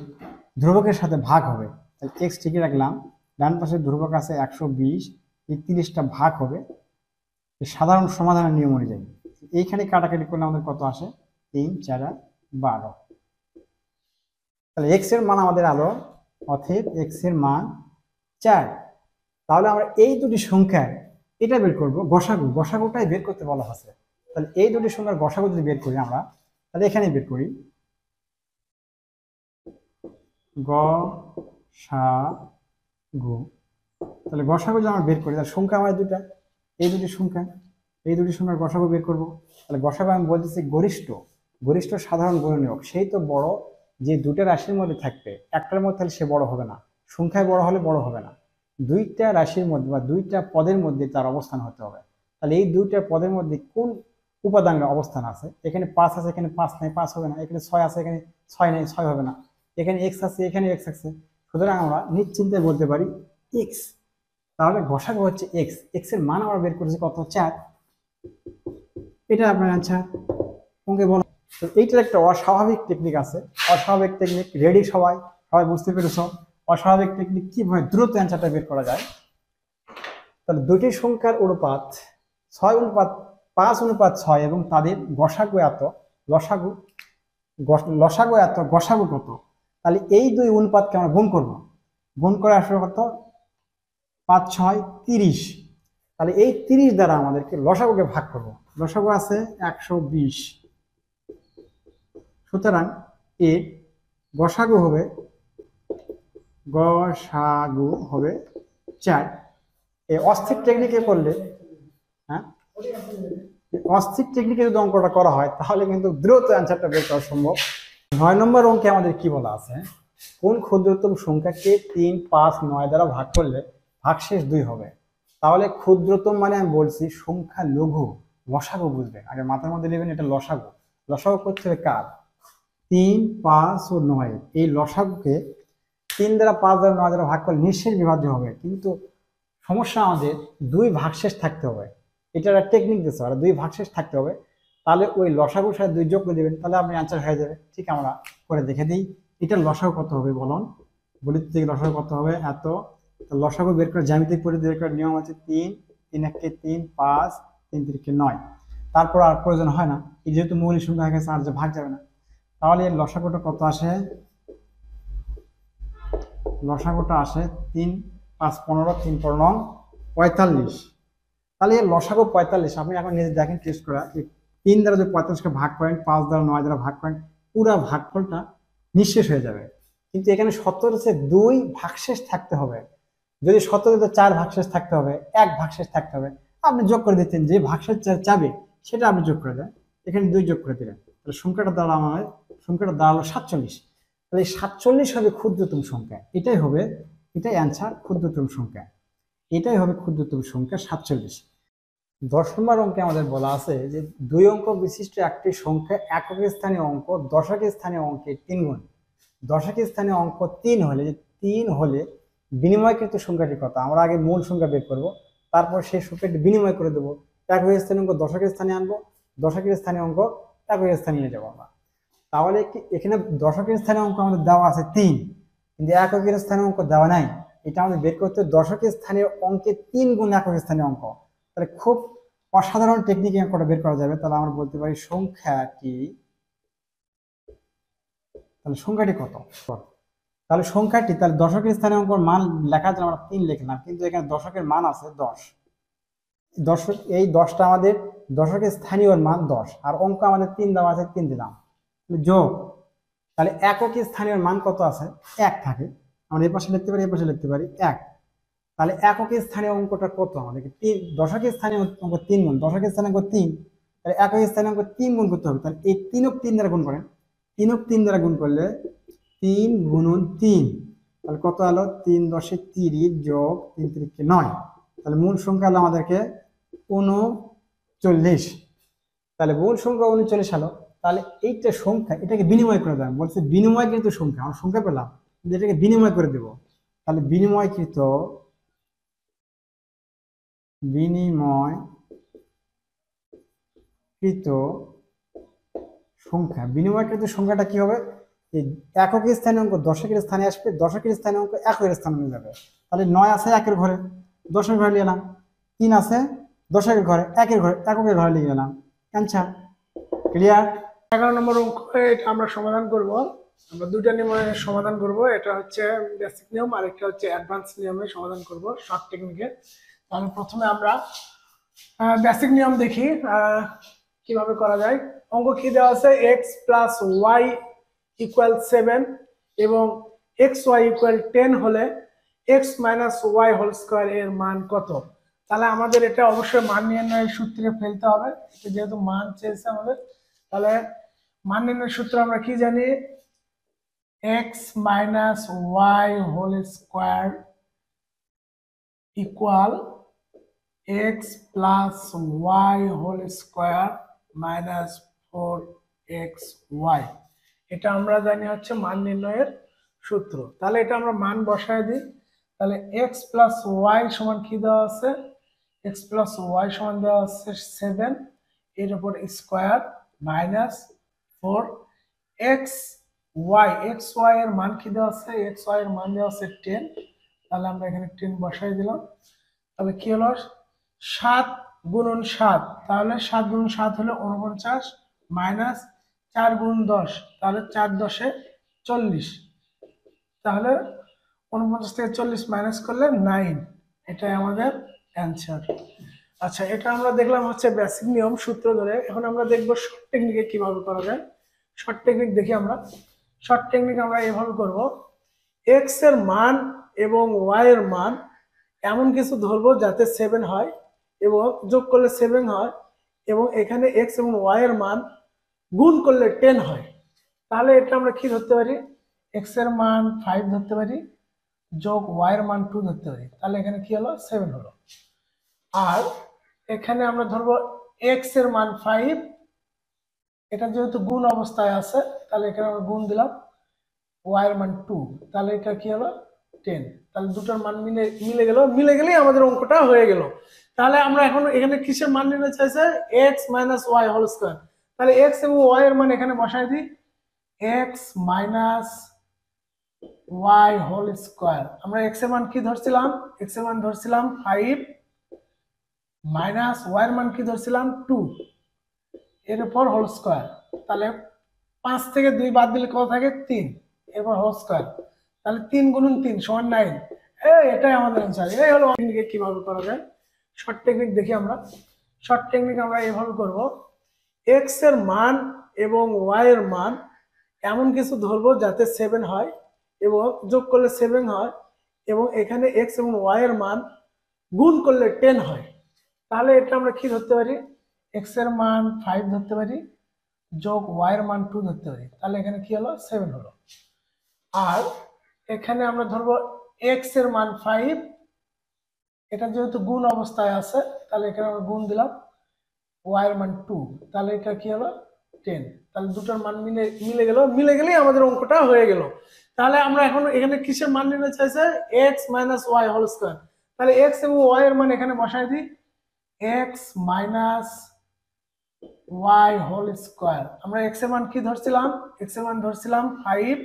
ধ্রুবকের সাথে ভাগ হবে। তাহলে এক্স ঠিকই রাখলাম, ডান পাশে ধ্রুবক আছে 120, এই 30টা ভাগ হবে সাধারণ সমাধানের নিয়ম অনুযায়ী। এইখানে কাটাকাটি করলে আমাদের কত আসে? 3 4 12। তাহলে এক্স এর মান আমাদের আলো, অতএব এক্স এর মান 4। তাহলে আমরা এই দুটি সংখ্যার এটা বের করবো গসাগু, গসাগুটাই বের করতে বলা হচ্ছে। তাহলে এই দুটি সংখ্যার গসাগু যদি বের করি আমরা, তাহলে এখানে বের করি গসাগু। তাহলে গসাগু যদি আমরা বের করি, তাহলে সংখ্যা আমার দুটা, এই দুটি সংখ্যা, এই দুটি সংখ্যার গসাগু বের করব। তাহলে গসাগু আমি বলতেছি গরিষ্ঠ, গরিষ্ঠ সাধারণ গুণনীয়ক, সেই তো বড় যে দুটো রাশির মধ্যে থাকবে, একটার মধ্যে তাহলে সে বড় হবে না, সংখ্যায় বড় হলে বড় হবে না, দুইটা রাশির মধ্যে বা দুইটা পদের মধ্যে তার অবস্থান হতে হবে। তাহলে এই দুইটা পদের মধ্যে কোন উপাদানের অবস্থান আছে? এখানে 5 আছে, এখানে 5 নাই, 5 হবে না। এখানে 6 আছে, এখানে 6 নাই, 6 হবে না। এখানে এক্স আছে, এখানে এক্স আছে, সুতরাং আমরা নিশ্চিন্তে বলতে পারি এক্স। তাহলে গসাগু হচ্ছে এক্স। এক্স এর মান আমরা বের করেছি কত? 4। এটা আপনার আনসার। অঙ্কে বলো। তো এইটার একটা অস্বাভাবিক টেকনিক আছে, অস্বাভাবিক টেকনিক। রেডি সবাই? সবাই বুঝতে পেরেছো অস্বাভাবিক টেকনিক কিভাবে দ্রুত অ্যান্সারটা বের করা যায়? তাহলে দুটি সংখ্যার অনুপাত 6:5:6 এবং তাদের গসাগু এত, লসাগু লসাগু এত, গসাগু কত? তাহলে এই দুই অনুপাতকে আমরা গুণ করব। গুণ করে আসলে কত? 5 6 30। তাহলে এই 30 দ্বারা আমাদেরকে লসাগুকে ভাগ করব। লসাগু আছে 120, সুতরাং এর গসাগু হবে 4। এই অস্থির টেকনিকে করলে, হ্যাঁ, অস্থির টেকনিকে যদি অঙ্কটা করা হয় তাহলে কিন্তু দ্রুত অ্যান্সারটা বের করা সম্ভব। 9 নম্বর অঙ্কে আমাদের কি বলা আছে? কোন ক্ষুদ্রতম সংখ্যাকে 3 5 9 দ্বারা ভাগ করলে ভাগশেষ 2 হবে? তাহলে ক্ষুদ্রতম মানে আমি বলছি সংখ্যা লঘু, লসাগু বুঝবে আগে মাথার মধ্যে নেবেন, এটা লসাগু। লসাগু করতে হবে কার? 3 5 ও 9। এই লসাগুকে 3 দ্বারা 5 দ্বারা 9 দ্বারা ভাগ করলে নিঃশেষ বিভাজ্য হবে, কিন্তু সমস্যা আমাদের 2 ভাগশেষ থাকতে হবে। এটার একটা টেকনিক দিচ্ছে, আর 2 ভাগশেষ থাকতে হবে। তাহলে ওই লসাগুর সাথে 2 যোগ করে দেবেন, তাহলে আপনি অ্যান্সার হয়ে যাবে। ঠিক আমরা করে দেখে দিই, এটার লসাগু কত হবে বলুন? বলি থেকে লসাগু কত হবে? এত। লসাগু বের করে জ্যামিতিক পদ্ধতি বের করার নিয়ম আছে 3 3 1 3 5 3 3 9। তারপর আর প্রয়োজন হয় না, এই যেহেতু মৌলিক সংখ্যা হয়ে গেছে আর যে ভাগ যাবে না। তাহলে এর লসাগুটা কত আসে? লসাগুটা আসে 3 5 15 3 15 45। তাহলে এর লসাগু 45। আপনি এখন নিজে দেখেন টেস্ট করা, 3 দ্বারা যদি 45কে ভাগ করেন, 5 দ্বারা 9 দ্বারা ভাগ করেন, পুরো ভাগফলটা নিঃশেষ হয়ে যাবে। কিন্তু এখানে 17 2 ভাগশেষ থাকতে হবে। যদি 17 4 ভাগশেষ থাকতে হবে, 1 ভাগশেষ থাকতে হবে, আপনি যোগ করে দিচ্ছেন, যে ভাগশেষ চাবে সেটা আপনি যোগ করে দেন, এখানে 2 যোগ করে দিলেন। তাহলে সংখ্যাটা দাঁড়ালো 47। তাহলে 47 হবে ক্ষুদ্রতম সংখ্যা। এটাই হবে, এটাই অ্যান্সার, ক্ষুদ্রতম সংখ্যা। এটাই হবে ক্ষুদ্রতম সংখ্যা 47। 10 নম্বর অঙ্কে আমাদের বলা আছে যে 2 অঙ্ক বিশিষ্ট একটি সংখ্যা একক স্থানীয় অঙ্ক দশক স্থানীয় অঙ্কে 3 গুণ। দশক স্থানীয় অঙ্ক 3 হলে, 3 হলে বিনিময়কৃত সংখ্যাটি কত? আমরা আগে মূল সংখ্যা বের করব, তারপর সেই সংখ্যাটি বিনিময় করে দেবো। একক স্থানীয় অঙ্ক দশকের স্থানে আনবো, দশকের স্থানীয় অঙ্ক একক স্থানে নিয়ে যাবো আমরা। তাহলে এখানে দশকের স্থানীয় অঙ্ক আমাদের দেওয়া আছে 3, কিন্তু এককের স্থানীয় অঙ্ক দেওয়া নাই। এটা আমাদের বের করতে দশকের স্থানীয় অঙ্কে 3 গুণ একক স্থানীয় অঙ্ক। তাহলে খুব অসাধারণ টেকনিকে অঙ্কটা বের করা যাবে। তাহলে আমরা বলতে পারি সংখ্যাটি, তাহলে সংখ্যাটি কত? তাহলে সংখ্যাটি, তাহলে দশকের স্থানীয় অঙ্কের মান লেখার জন্য আমরা 3 লিখলাম, কিন্তু এখানে দশকের মান আছে 10। দশক, এই 10টা আমাদের দশকের স্থানীয় মান 10, আর অঙ্ক আমাদের 3 দেওয়া আছে, 3 দিলাম যোগ। তাহলে একক স্থানীয় মান কত আছে? 1 থাকে। আমরা এই পাশে লিখতে পারি, এই পাশে লিখতে পারি 1। তাহলে একক স্থানীয় অঙ্কটা কত আমাদের? দশকের স্থানীয় অঙ্ক 3 গুণ, দশকের স্থানীয় অঙ্ক 3, তাহলে একক স্থানীয় অঙ্ক 3 গুণ করতে হবে। তাহলে এই 3 ও 3 দ্বারা গুণ করেন, 3 ও 3 দ্বারা গুণ করলে 3 গুণন 3, তাহলে কত হলো? 3 10 30 যোগ 3 3 9। তাহলে মূল সংখ্যা হলো আমাদেরকে 39। তাহলে মূল সংখ্যা 39 হলো। তাহলে এইটা সংখ্যা, এটাকে বিনিময় করে দেন, বলছে বিনিময়কৃত সংখ্যা। আমরা সংখ্যা পেলাম, এটাকে বিনিময় করে দেব। তাহলে বিনিময়কৃত সংখ্যা, বিনিময়কৃত সংখ্যাটা কি হবে? এই একক স্থানীয় অঙ্ক দশকের স্থানে আসবে, দশকের স্থানীয় অঙ্ক একের স্থানে নিয়ে যাবে। তাহলে 9 আছে একের ঘরে, 10-এর ঘরে নিয়ে এলাম। 3 আছে দশকের ঘরে, একের ঘরে, এককের ঘরে নিয়ে গেলাম। Answer clear? 11 নম্বর অঙ্ক এটা আমরা সমাধান করব। আমরা দুইটা নিয়মে সমাধান করব। এটা হচ্ছে বেসিক নিয়ম, আর একটা হচ্ছে অ্যাডভান্স নিয়মে সমাধান করব, শর্ট টেকনিকে। তাহলে প্রথমে আমরা বেসিক নিয়ম দেখি কিভাবে করা যায়। অঙ্ক কি দেওয়া আছে? x প্লাস ওয়াই ইকুয়াল 7 এবং এক্স ওয়াই ইকুয়াল 10 হলে X minus Y whole square এর মান কত? তাহলে আমাদের এটা অবশ্যই মান নির্ণয়ের সূত্রে ফেলতে হবে, যেহেতু মান চেয়েছে আমাদের। তাহলে মান নির্ণয়ের সূত্র আমরা কি জানি? X minus Y whole square equal X plus Y whole square minus 4xy। এটা আমরা জানি হচ্ছে মান নির্ণয়ের সূত্র। তাহলে এটা আমরা মান বসায় দিই। তাহলে এক্স প্লাস ওয়াই সমান কি দেওয়া আছে? এক্স প্লাস ওয়াই সমান দেওয়া আছে 7, এর উপর square minus 4 X Y. X Y এর মান কি দেওয়া আছে? এক্স ওয়াই এর মান দেওয়া আছে 10। তাহলে আমরা এখানে 10 বসাই দিলাম। তাহলে কি হলো? 7 গুণন 7, তাহলে 7 গুণন 7 হলো 49 মাইনাস 4 গুণন 10, তাহলে 4 10 40। তাহলে 49 থেকে 40 মাইনাস করলে 9, এটাই আমাদের অ্যান্সার। আচ্ছা, এটা আমরা দেখলাম হচ্ছে বেসিক নিয়ম সূত্র ধরে। এখন আমরা দেখবো শর্ট টেকনিকে কিভাবে করা যায়। শর্ট টেকনিক দেখি আমরা। শর্ট টেকনিক আমরা এভাবে করব, এক্স এর মান এবং ওয়াই এর মান এমন কিছু ধরবো যাতে 7 হয় এবং যোগ করলে 7 হয়, এবং এখানে এক্স এবং ওয়াই এর মান গুণ করলে 10 হয়। তাহলে এটা আমরা কি ধরতে পারি? এক্স এর মান 5 ধরতে পারি, যোগ ওয়াই এর মান 2 ধরতে পারি। তাহলে এখানে কি হলো? 7 হলো। আর এখানে আমরা ধরবো এক্স এর মান 5, এটা যেহেতু গুণ অবস্থায় আছে, তাহলে এখানে আমরা গুণ দিলাম, ওয়াই এর মান 2, তাহলে এটা কি হলো? 10। তাহলে দুটোর মান মিলে গেলেই আমাদের অঙ্কটা হয়ে গেল। তাহলে আমরা এখন এখানে কিসের মান নিতে চাইছে? X minus Y whole square. তাহলে এক্স এবং ওয়াই এর মান এখানে বসাই দিই, X minus Y whole square. আমরা এক্স এর মান কি ধরছিলাম? এক্স এর মান ধরছিলাম 5 মাইনাস ওয়াই এর মান কি ধরছিলাম? 2, এর উপর হোল স্কোয়ার। তাহলে 5 থেকে 2 বাদ দিলে কত থাকে? 3, এরপর হোল স্কোয়ার। তাহলে 3 গুণন 3 সমান 9। এটাই আমাদের অ্যান্সার। এই হলো টেকনিকে কিভাবে করা যায়। শর্ট টেকনিক দেখি আমরা। শর্ট টেকনিক আমরা এভাবে করব, এক্স এর মান এবং ওয়াই এর মান এমন কিছু ধরবো যাতে 7 হয় এবং যোগ করলে 7 হয়, এবং এখানে এক্স এবং ওয়াই এর মান গুণ করলে 10 হয়। তাহলে এটা আমরা কি ধরতে পারি? এক্স এর মান 5 ধরতে পারি, যোগ ওয়াই এর মান 2 ধরতে পারি। তাহলে এখানে কি হলো? 7 হলো। আর এখানে আমরা ধরবো এক্স এর মান 5, এটা যেহেতু গুণ অবস্থায় আছে, তাহলে এখানে আমরা গুণ দিলাম, ওয়াই এর মান 2, তাহলে এটা কি হলো? 10। তাহলে দুটোর মান মিলে গেলেই আমাদের অঙ্কটা হয়ে গেল। তাহলে আমরা এখন এখানে কিসের মান নিতে চাইছে? X minus Y whole square. তাহলে এক্স এবং ওয়াই এর মান এখানে বসাই দিই, X minus Y whole square. আমরা এক্স এর মান কি ধরছিলাম? এক্স এর মান ধরছিলাম 5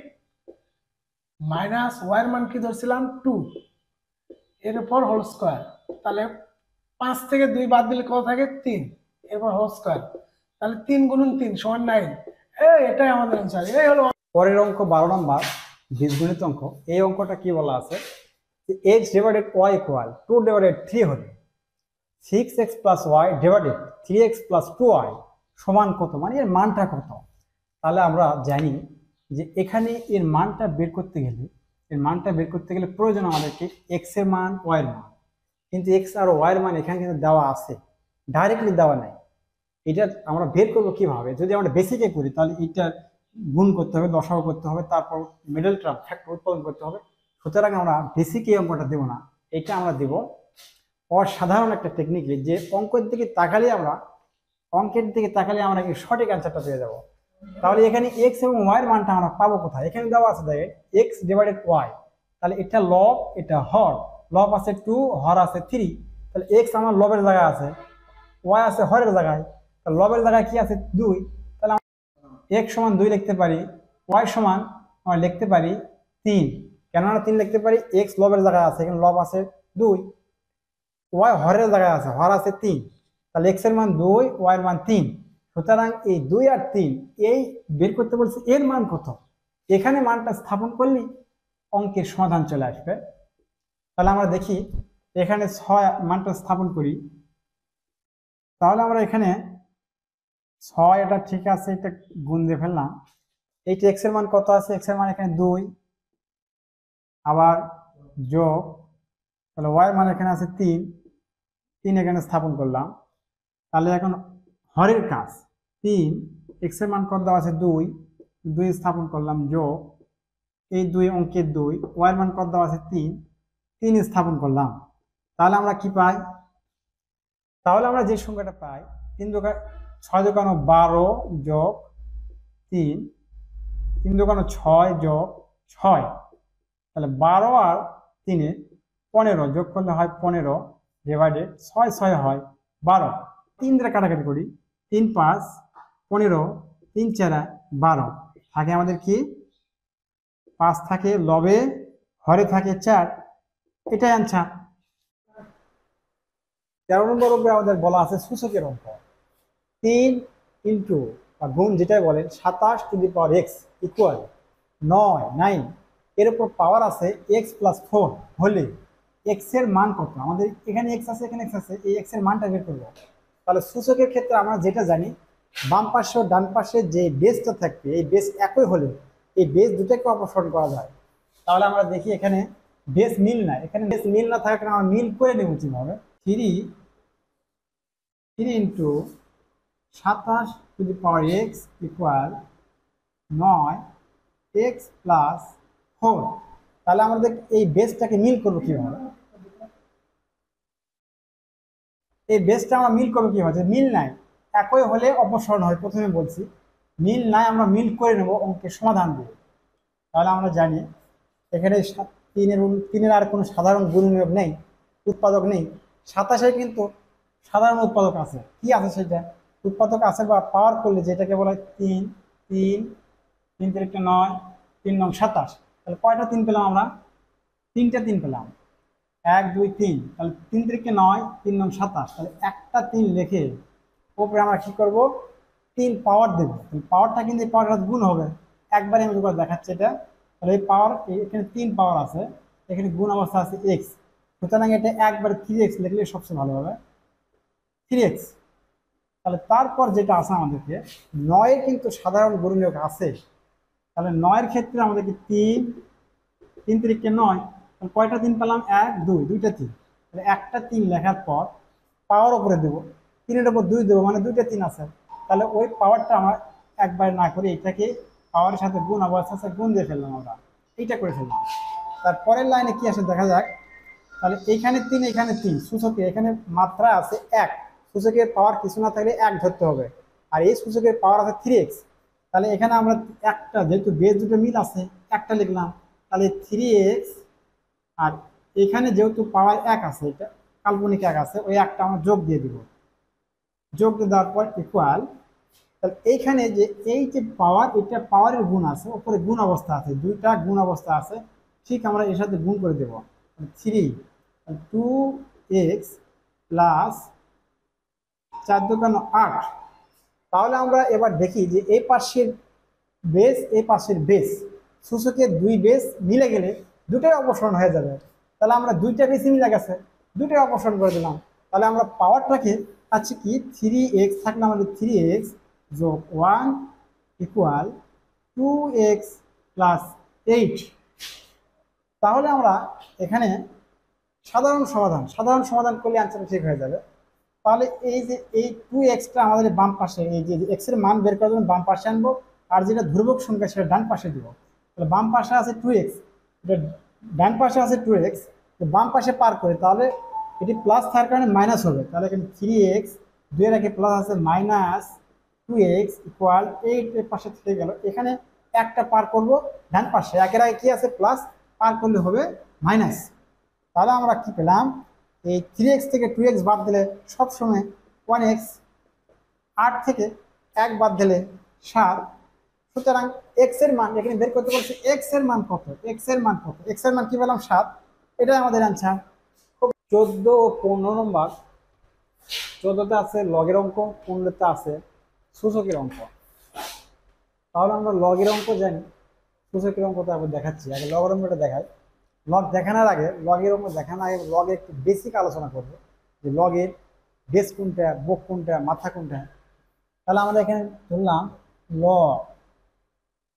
মাইনাস ওয়াই এর মান কি ধরছিলাম? 2, এর উপর হোল স্কোয়ার। তাহলে 5 থেকে 2 বাদ দিলে কত থাকে? 3। এরপর হোল স্কোয়ার, তাহলে 3 গুণন 3 সমান 9। এটাই আমাদের অ্যান্সার। এই হলো পরের অঙ্ক 12 নম্বর বীজগণিত অঙ্ক। এই অঙ্কটা কি বলা আছে, X divided Y equal 2 divided 3 হলে 6x plus Y divided 3x plus 2y সমান কত, মানে এর মানটা কত। তাহলে আমরা জানি যে এখানে এর মানটা বের করতে গেলে প্রয়োজন আমাদেরকে এক্স এর মান, ওয়াই এর মান। কিন্তু এক্স আর ওয়াই এর মান এখানে কিন্তু দেওয়া আছে, ডাইরেক্টলি দেওয়া নাই। এটা আমরা বের করবো কিভাবে? যদি আমরা বেসিকে করি তাহলে এটার গুণ করতে হবে, দশাও করতে হবে, তারপর মিডল টার্ম ফ্যাক্টর উৎপাদন করতে হবে। সুতরাং আমরা বেসিক এই অঙ্কটা দেবো না, এটা আমরা দেব অসাধারণ একটা টেকনিকে, যে অঙ্কের দিকে তাকালে আমরা এই সঠিক অ্যান্সারটা পেয়ে যাব। তাহলে এখানে এক্স এবং ওয়াই এর মানটা আমরা পাবো কোথায়? এখানে দেওয়া আছে দেখেন এক্স ডিভাইডেড ওয়াই, তাহলে এটা লব, এটা হর। লব আছে 2, হর আছে 3, তাহলে এক্স আমার লবের জায়গায় আছে, ওয়াই আছে হরের জায়গায়। তাহলে লবের জায়গায় কি আছে? 2। তাহলে এক্স সমান 2 লিখতে পারি, ওয়াই সমান আমরা লিখতে পারি 3। কেননা 3 লিখতে পারি? এক্স লবের জায়গায় আছে, এখানে লব আছে 2, ওয়াই হরের জায়গায় আছে, হর আছে 3, তাহলে এক্স এর মান 2, ওয়াই এর মান 3। সুতরাং এই 2 আর 3 এই বের করতে বলছে, এর মান কত? এখানে মানটা স্থাপন করলে অঙ্কের সমাধান চলে আসবে। তাহলে আমরা দেখি এখানে 6 মানটা স্থাপন করি। তাহলে আমরা এখানে 6, এটা ঠিক আছে, এটা গুণ দিয়ে ফেললাম। এইটা এক্স এর মান কত আছে? এক্স এর মান এখানে 2, আবার যোগ, তাহলে ওয়াই এর মান এখানে আছে 3 এখানে স্থাপন করলাম। তাহলে এখন হরের কাজ 3, এক্স এর মান কত দেওয়া আছে? 2 স্থাপন করলাম, যোগ এই 2 অঙ্কের 2, ওয়াই এর মান কত দেওয়া আছে? 3 স্থাপন করলাম। তাহলে আমরা কি পাই? তাহলে আমরা যে সংখ্যাটা পাই 3 দোকান 6 দোকানো 12 যোগ 3, 3 দোকানো 6 যোগ 6, তাহলে 12 আর 3 15, যোগ করলে হয় 15 ডিভাইডেড 6, 6 হয় 12। 3 দ্বারা কাটাকাটি করি, 3 5 15, 3 4 12, থাকে আমাদের কি 5 থাকে লবে, হরে থাকে 4, এটাই অ্যান্সার। 13 নম্বর অঙ্কে আমাদের বলা আছে সূচকের অঙ্ক। 3 ইন্টু বা গুণ যেটাই বলেন 27 to the power x equal 9 এর উপর পাওয়ার আছে এক্স প্লাস 4 হলে এক্স এর মান কত? আমাদের এখানে এক্স আছে, এখানে এক্স আছে, এই এক্স এর মানটা বের করবো। তাহলে সূচকের ক্ষেত্রে আমরা যেটা জানি, বাম পাশে ও ডান পাশে যে বেসটা থাকবে এই বেস একই হলে এই বেস দুটাকে অপসারণ করা যায়। তাহলে আমরা দেখি এখানে বেস মিল না, এখানে বেস মিল না থাকার কারণে আমরা মিল করে নেব কিভাবে। 3 into 27 to the power x equal 9 x plus 4। তাহলে আমাদের এই বেসটাকে মিল করবো কিভাবে? এই বেসটা আমরা মিল করবো কিভাবে? মিল নাই, একই হলে অপসারণ হয়, প্রথমে বলছি। মিল নাই, আমরা মিল করে নেব অঙ্কের সমাধান দিয়ে। তাহলে আমরা জানি এখানে 3-এর আর কোনো সাধারণ গুণনীয়ক নেই, উৎপাদক নেই। 27-এর কিন্তু সাধারণ উৎপাদক আছে, কি আছে সেটা? উৎপাদক আছে বা পাওয়ার করলে যেটাকে বলা হয় 3, 3 3 3 9, 3 9 27। তাহলে কয়টা 3 পেলাম আমরা? 3টা 3 পেলাম, 1 2 3, তাহলে 3 3 9, 3 9 27। তাহলে একটা 3 লিখে ওপরে আমরা কি করব? 3 পাওয়ার দেব। পাওয়ারটা কিন্তু এই পাওয়ারটা গুণ হবে, একবারে আমি করে দেখাচ্ছি এটা। তাহলে এই পাওয়ার, এখানে 3 পাওয়ার আছে, এখানে গুণ অবস্থা আছে এক্স, সুতরাং এটা একবারে 3x লিখলে সবচেয়ে ভালো হবে, 3x। তাহলে তারপর যেটা আছে আমাদেরকে 9 কিন্তু সাধারণ গুণনীয়ক আছে। তাহলে 9-এর ক্ষেত্রে আমাদেরকে 3 3 3 9, কয়টা 3 পেলাম? 1 2, দুইটা 3। তাহলে একটা 3 লেখার পর পাওয়ার উপরে দেবো, 3-এর উপর 2 দেবো, মানে দুইটা 3 আছে। তাহলে ওই পাওয়ারটা আমার একবার না করে এটাকে পাওয়ারের সাথে গুণ অবস্থা আছে, গুণ দিয়ে ফেললাম, আমরা এইটা করে ফেললাম। তারপরের লাইনে কি আসে দেখা যাক। তাহলে এইখানে 3, এখানে 3, সূচকে এখানে মাত্রা আছে 1, সূচকের পাওয়ার কিছু না থাকলে 1 ধরতে হবে, আর এই সূচকের পাওয়ার আছে 3x। তাহলে এখানে আমরা একটা, যেহেতু বেস দুটো মিল আছে, একটা লিখলাম, তাহলে 3x, আর এখানে যেহেতু পাওয়ার 1 আছে, এটা কাল্পনিক 1 আছে, ওই একটা আমরা যোগ দিয়ে দিব। যোগ দিয়ে দেওয়ার পর ইকুয়াল, তাহলে এইখানে যে এই যে পাওয়ার, এটা পাওয়ারের গুণ আছে, উপরে গুণ অবস্থা আছে, দুইটা গুণ অবস্থা আছে, ঠিক আমরা এর সাথে গুণ করে দেব। 3 2x প্লাস 4 দোকানো 8। তাহলে আমরা এবার দেখি যে এই পাশের বেস এই পাশের বেস, সূচকের দুই বেস মিলে গেলে দুটোই অপসারণ হয়ে যাবে। তাহলে আমরা দুইটা বেসই মিলে গেছে, দুটোই অপসারণ করে দিলাম। তাহলে আমরা পাওয়ারটাকে আছে কি 3x থাকলে আমাদের 3x যোগ 1 ইকুয়াল 2x প্লাস 8। তাহলে আমরা এখানে সাধারণ সমাধান করলে অ্যান্সারটা ঠিক হয়ে যাবে। তাহলে এই যে এই 2xটা আমাদের বাম পাশে, এই যে x এর মান বের করার জন্য বাম পাশে আনবো, আর যেটা ধ্রুবক সংখ্যা সেটা ডান পাশে দিব। তাহলে বাম পাশে আছে 2x, এটা ডান পাশে আছে 2x, তো বাম পাশে পার করে তাহলে এটি প্লাস থাকার কারণে মাইনাস হবে। তাহলে এখানে 3x 2 এর আগে প্লাস আছে মাইনাস 2x ইকুয়াল 8 এর পাশে থেকে গেল। এখানে একটা পার করব ডান পাশে, একের আগে কি আছে প্লাস, পার করলে হবে মাইনাস। তাহলে আমরা কি পেলাম, এই 3x থেকে 2x বাদ দিলে সবসময় 1x, 8 থেকে 1 বাদ দিলে 7। সুতরাং x এর মান এখানে বের করতে বলছি, x এর মান কত, x এর মান কত, x এর মান কি পেলাম 7। এটাই আমাদের অ্যান্সার। 14 ও 15 নম্বর, 14তে আছে লগের অঙ্ক, 15তে আছে সূচকের অঙ্ক। তাহলে আমরা লগের অঙ্ক জানি, সূচকের অঙ্ক তো আবার দেখাচ্ছি। আগে লগের অঙ্কটা দেখাই। লগ দেখানোর আগে, লগের অঙ্ক দেখানোর আগে লগে একটু বেসিক আলোচনা করবো যে লগের বেস কোনটা, বোক কোনটা, মাথা কোনটা। তাহলে আমরা এখানে ধরলাম লগ,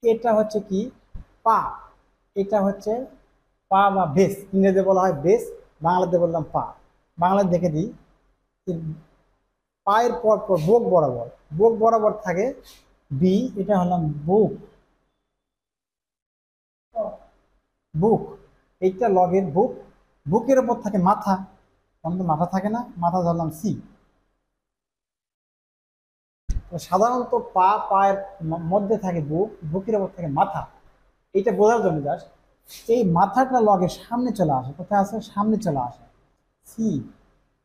এটা হচ্ছে কি পা, এটা হচ্ছে পা বা বেস, ইংরেজিতে বলা হয় বেস, বাংলাতে বললাম পা। বাংলাতে দেখে দিই, পায়ের পর পর বোক বরাবর থাকে বি, এটা হলাম বুক, বুক এইটা লগের বুক। বুকের ওপর থাকে মাথা, আমাদের মাথা থাকে না, মাথা ধরলাম সি। সাধারণত পায়ের মধ্যে থাকে বুক, বুকের ওপর থাকে মাথা। এইটা বোঝার জন্য জাস্ট এই মাথাটা লগের সামনে চলে আসে, কোথায় আসে সামনে চলে আসে সি।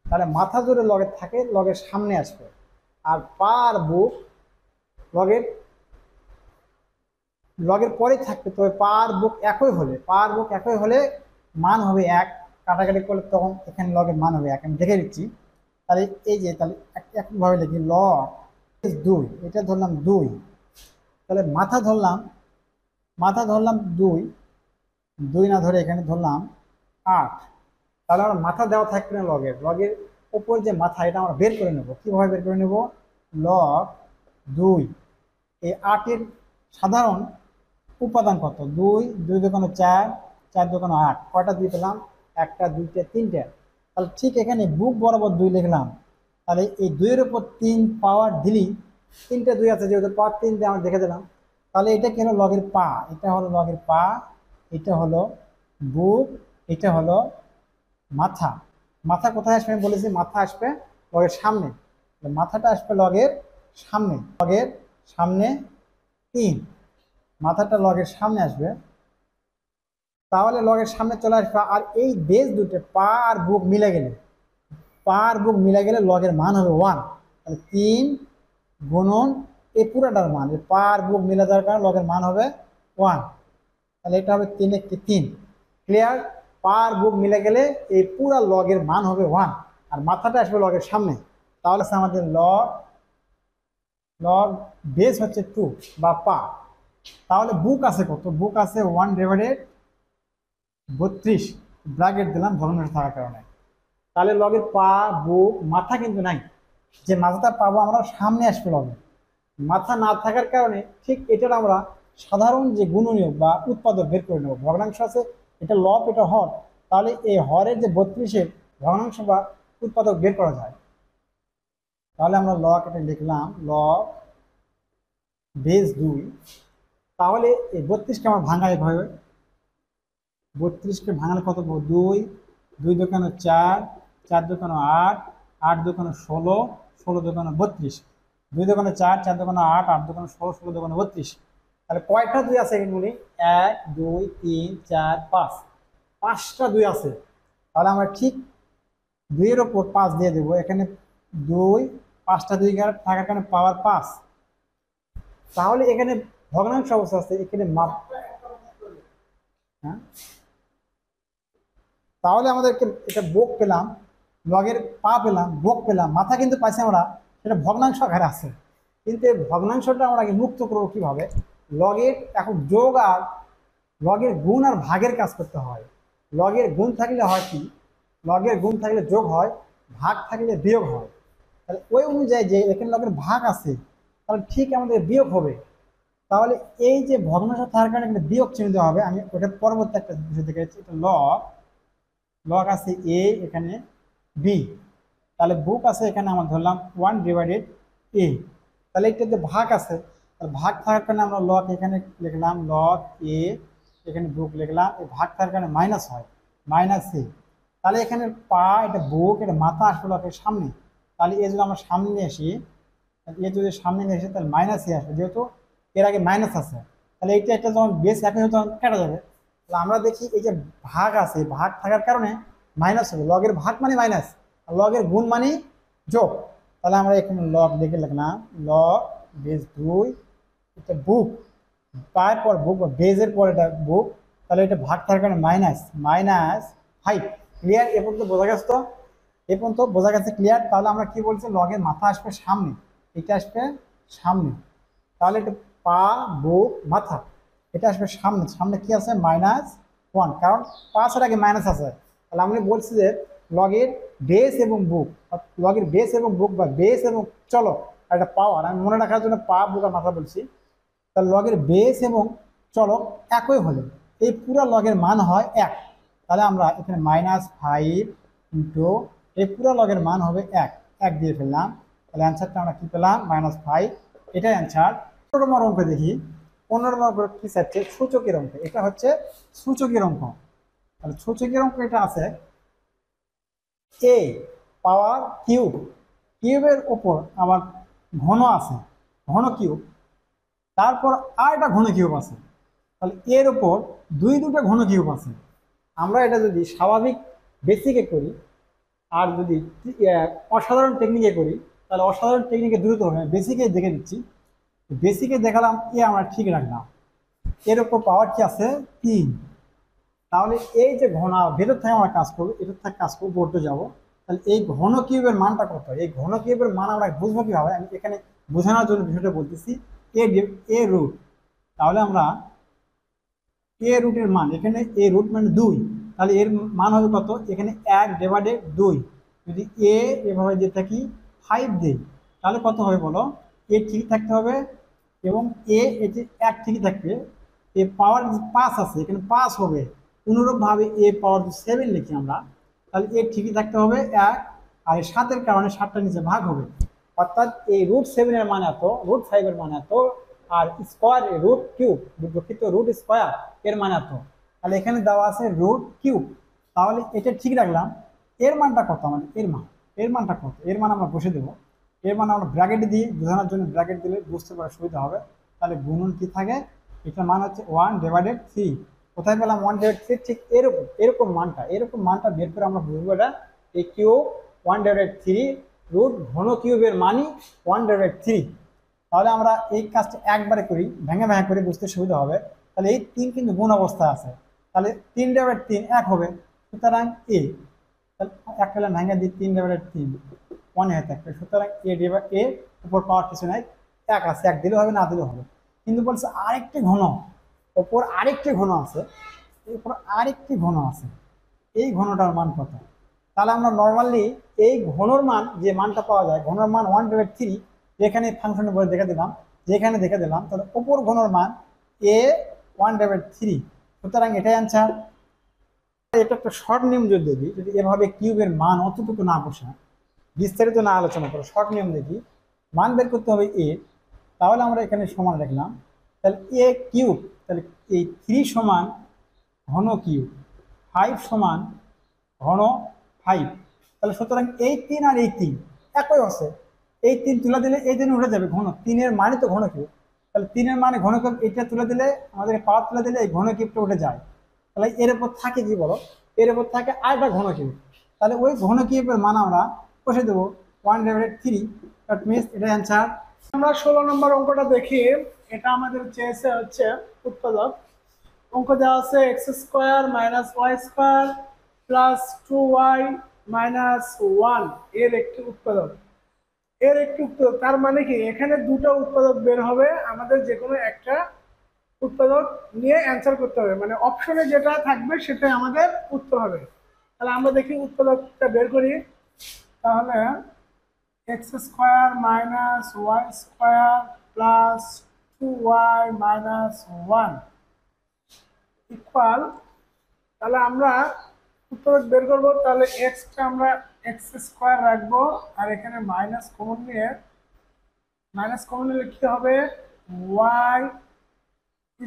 তাহলে মাথা জুড়ে লগের থাকে, লগের সামনে আসবে। আর পা আর বুক লগের লগের পরে থাকবে। তবে পা আর বুক একই হলে মান হবে 1, কাটাকাটি করলে তখন এখানে লগের মান হবে 1। আমি দেখে দিচ্ছি। তাহলে এই যে তাহলে একইভাবে লিখি লগ 2, এটা ধরলাম 2, তাহলে মাথা ধরলাম 2, 2 না ধরে এখানে ধরলাম 8। তাহলে আমরা মাথা দেওয়া থাকবে না, লগের উপর যে মাথা, এটা আমরা বের করে নেব। কিভাবে বের করে নেব, লগ 2 এই 8-এর সাধারণ উপাদান কত, 2, 2 দোকানো 4, 4 দোকানো 8, কয়টা 2 পেলাম, 1টা 2টা 3টা। তাহলে ঠিক এখানে বুক বরাবর 2 লিখলাম। তাহলে এই 2 এর উপর 3 পাওয়ার দিলি, 3টে 2 আছে যেহেতু পাওয়ার 3 দিয়ে আমরা দেখে দিলাম। তাহলে এটা কি হলো লগের পা, এটা হলো লগের পা, এটা হলো বুক, এটা হলো মাথা। মাথা কোথায় আসবে, আমি বলেছি মাথা আসবে লগের সামনে, মাথাটা আসবে লগের সামনে 3, মাথাটা লগের সামনে আসবে। তাহলে লগের সামনে চলে আসবে। আর এই বেস দুটো পা আর বুক মিলে গেলে লগের মান হবে 1। তাহলে 3 গুণন এই পুরাটার মান, পা আর বুক মিলে যাওয়ার কারণে লগের মান হবে 1। তাহলে এটা হবে 3 একটি 3। ক্লিয়ার, পা আর বুক মিলে গেলে এই পুরা লগের মান হবে 1, আর মাথাটা আসবে লগের সামনে। তাহলে আমাদের লগ বেস হচ্ছে 2 বা পা। তাহলে বুক আছে কত, বুক আছে 1/32, ব্র্যাকেট দিলাম ভগ্নাংশ থাকার কারণে। তাহলে লগের পা বুক মাথা কিন্তু নাই, যে মাথাটা পাবো আমরা সামনে আসবে লগে, মাথা না থাকার কারণে ঠিক এটার আমরা সাধারণ যে গুণনীয়ক বা উৎপাদক বের করে নেব। ভগ্নাংশ আছে, এটা লব এটা হর, তাহলে এই হরের যে 32-এর ভগ্নাংশ বা উৎপাদক বের করা যায়। তাহলে আমরা লগ এটা লিখলাম লগ বেস 2। তাহলে এই 32কে আমরা ভাঙাই এভাবে, 32কে ভাঙালে কত পাবো, 2, 2 দোকানো 4, 4 দোকানো 8, 8 দোকানো 16, 16 দোকানো 32, 2 দোকানো 4, 4 দোকানো 8, 8 দোকানো 16, 16 দোকানো 32। তাহলে কয়টা 2 আছে এগুলি, 1, 2, 3, 4, 5, 5টা 2 আছে। তাহলে আমরা ঠিক 2 এর ওপর 5 দিয়ে দেবো। এখানে 2, 5টা 2 থাকার কারণে পাওয়ার 5। তাহলে এখানে ভগ্নাংশ অবস্থা আছে, এখানে মাপ, হ্যাঁ তাহলে আমাদেরকে এটা বোক পেলাম, লগের পা পেলাম, বোক পেলাম, মাথা কিন্তু পাইছি আমরা, সেটা ভগ্নাংশ আকারে আছে। কিন্তু এই ভগ্নাংশটা আমরা আগে মুক্ত করবো কিভাবে? লগের এখন যোগ আর লগের গুণ আর ভাগের কাজ করতে হয়। লগের গুণ থাকলে হয় কি, লগের গুণ থাকলে যোগ হয়, ভাগ থাকলে বিয়োগ হয়। তাহলে ওই অনুযায়ী যে এখানে লগের ভাগ আছে, তাহলে ঠিক আমাদের বিয়োগ হবে। তাহলে এই যে ভগ্নাংশ থাকার কারণে এখানে বিয়োগ চিহ্ন দেওয়া হবে। আমি ওটা পরবর্তী একটা বিষয় দেখেছি, এটা লগ, লগ আছে এ, এখানে বি, তাহলে বুক আছে এখানে আমরা ধরলাম 1/a। তাহলে এটা যে ভাগ আছে, তাহলে ভাগ থাকার কারণে আমরা লগ এখানে লিখলাম লগ এ, এখানে বুক লিখলাম, এই ভাগ থাকার কারণে মাইনাস হয়, -a। তাহলে এখানে পা, এটা বুক, এটা মাথা আসবে লগের সামনে। তাহলে এ যদি আমরা সামনে আসি, এ যদি সামনে নিয়ে আসে তাহলে -a আসবে, যেহেতু এর আগে মাইনাস আছে। তাহলে এইটা একটা যখন বেস একই হতো তখন কেটে যাবে। তাহলে আমরা দেখি এই যে ভাগ আছে, ভাগ থাকার কারণে মাইনাস হবে, লগের ভাগ মানে মাইনাস, আর লগের গুণ মানে যোগ। তাহলে আমরা এখানে লগ লিখে লিখলাম লগ বেস 2, এটা বুক, পায়ের পর বুক বা বেজের পর এটা বুক, তাহলে এটা ভাগ থাকার কারণে -5। ক্লিয়ার? এ পর্যন্ত বোঝা গেছে তো? এ পর্যন্ত বোঝা গেছে, ক্লিয়ার? তাহলে আমরা কি বলছি, লগের মাথা আসবে সামনে, এটা আসবে সামনে, তাহলে এটা পা, বুক, মাথা, এটা আসবে সামনে, সামনে কি আছে -1, কারণ 5 এর আগে মাইনাস আছে। তাহলে আমি বলছি যে লগের বেস এবং বুক, লগের বেস এবং বুক বা বেস এবং চলক আর একটা পাওয়ার, আমি মনে রাখার জন্য পা, বুক আর মাথা বলছি। তাহলে লগের বেস এবং চলক একই হলে এই পুরো লগের মান হয় 1। তাহলে আমরা এখানে -5 ইন্টু এই পুরো লগের মান হবে 1 দিয়ে ফেললাম। তাহলে অ্যান্সারটা আমরা কি পেলাম? -5। এটাই অ্যান্সার। 15 নম্বর অঙ্ক দেখি। 15 নম্বর অঙ্ক কি চাচ্ছে? সূচকের অঙ্ক। এটা হচ্ছে সূচকের অঙ্ক। তাহলে সূচকের অঙ্ক এটা আছে a পাওয়ার কিউব, কিউবের উপর আবার ঘন আছে, ঘন কিউব, তারপর আর একটা ঘন কিউব আছে। তাহলে এর উপর দুটা ঘন কিউব আছে। আমরা এটা যদি স্বাভাবিক বেসিকে করি আর যদি অসাধারণ টেকনিকে করি, তাহলে অসাধারণ টেকনিকে দ্রুত হবে। বেসিকে দেখে দিচ্ছি, বেসিকে দেখালাম আমরা ঠিক রাখলাম। এর উপর পাওয়ার কি আছে? 3। তাহলে এই যে ঘন ভেতর থেকে আমরা কাজ করবো, এটার থেকে কাজ করবো, পড়তে যাবো। তাহলে এই ঘন কিউবের মানটা কত? এই ঘন কিউবের মান আমরা বুঝবো কিভাবে? আমি এখানে বোঝানোর জন্য বিষয়টা বলতেছি। এ রুট, তাহলে আমরা এ রুটের মান, এখানে এ রুট মানে 2, তাহলে এর মান হবে কত? এখানে 1/2। যদি এ এভাবে দিয়ে থাকি 5 দিই, তাহলে কত হবে বলো? এ ঠিক থাকতে হবে এবং এটি 1 ঠিকই থাকবে। এ পাওয়ার 5 আছে, এখানে 5 হবে। অনুরূপভাবে এ পাওয়ার 7 লিখি আমরা, তাহলে এ ঠিকই থাকতে হবে 1, আর এই 7-এর কারণে 7টা নিচে ভাগ হবে। অর্থাৎ এই √7 এর মান এত, √5 এর মান এত, আর স্কোয়ার রুট কিউব, দুঃখিত রুট স্কোয়ার এর মান এত। তাহলে এখানে দেওয়া আছে রুট কিউব, তাহলে এটা ঠিক রাখলাম। এর মানটা কত আমাদের? এর মানটা কত? এর মান আমরা বসে দেবো। এর মান আমরা ব্র্যাকেটে দিই, বোঝানোর জন্য ব্র্যাকেট দিলে বুঝতে পারা সুবিধা হবে। তাহলে গুণন কি থাকে? এটার মান হচ্ছে 1/3। কোথায় পেলাম 1/3? ঠিক এরকম মানটা বের করে আমরা বুঝবো এটা এই কিউব 1/3, রুট ঘন কিউবের মানই 1/3। তাহলে আমরা এই কাজটা একবারে করি, ভেঙে ভেঙে করে বুঝতে সুবিধা হবে। তাহলে এই 3 কিন্তু গুণ অবস্থা আছে, তাহলে 3/3 1 হবে, সুতরাং এ, তাহলে 1 পেলাম, ভেঙে দিই 3/3 1 হয়ে থাকবে, সুতরাং এ উপর পাওয়ার কিছু নাই, 1 আছে, 1 দিলেও হবে, না দিলেও হবে। কিন্তু বলছে আরেকটি ঘন, ওপর আরেকটি ঘন আছে, এরপর আরেকটি ঘন আছে, এই ঘনটার মান কত? তাহলে আমরা নর্মালি এই ঘনর মান, যে মানটা পাওয়া যায় ঘনর মান 1/3, এখানে ফাংশনের বলে দেখে দিলাম, যেখানে দেখে দিলাম, তাহলে উপর ঘনর মান এ 1/3, সুতরাং এটাই অ্যান্সার। এটা একটা শর্ট নিয়ম যদি দেখি, যদি এভাবে কিউবের মান অতটুকু না বসে, বিস্তারিত না আলোচনা করো, শর্ট নিয়ম দেখি, মান বের করতে হবে এ, তাহলে আমরা এখানে সমান রাখলাম, তাহলে এ কিউব, তাহলে এই 3 সমান ঘন কিউব, 5 সমান ঘন 5, তাহলে সুতরাং এই 3 আর এই 3 একই আছে, এই 3 তুলে দিলে এই 3 উঠে যাবে, ঘন 3 এর মানে তো ঘন কিউব, তাহলে 3 এর মানে ঘন কিউব, এটা তুলে দিলে আমাদের পাওয়ার তুলে দিলে এই ঘন কিউবটা উঠে যায়। তাহলে এর উপর থাকে কি বলো? এর উপর থাকে আরেকটা ঘন কিউব, তাহলে ওই ঘন কিউবের মান আমরা বসে দেবো 1/3, দ্যাট মিনস এটা অ্যান্সার। আমরা 16 নম্বর অঙ্কটা দেখি। এটা আমাদের চেয়েছে হচ্ছে উৎপাদক। অঙ্ক দেওয়া আছে x² - y², plus 2y minus 1 এর একটি উৎপাদক। এর একটি উৎপাদক তার মানে কি এখানে দুটো উৎপাদক বের হবে, আমাদের যে কোনো একটা উৎপাদক নিয়ে অ্যান্সার করতে হবে, মানে অপশনে যেটা থাকবে সেটাই আমাদের উত্তর হবে। তাহলে আমরা দেখি উৎপাদকটা বের করি। তাহলে X square minus Y square plus 2y minus 1 equal, তাহলে আমরা উত্তরক বের করবো। তাহলে এক্সটা আমরা এক্স স্কোয়ার রাখবো, আর এখানে মাইনাস কমন নিলে কি হবে, ওয়াই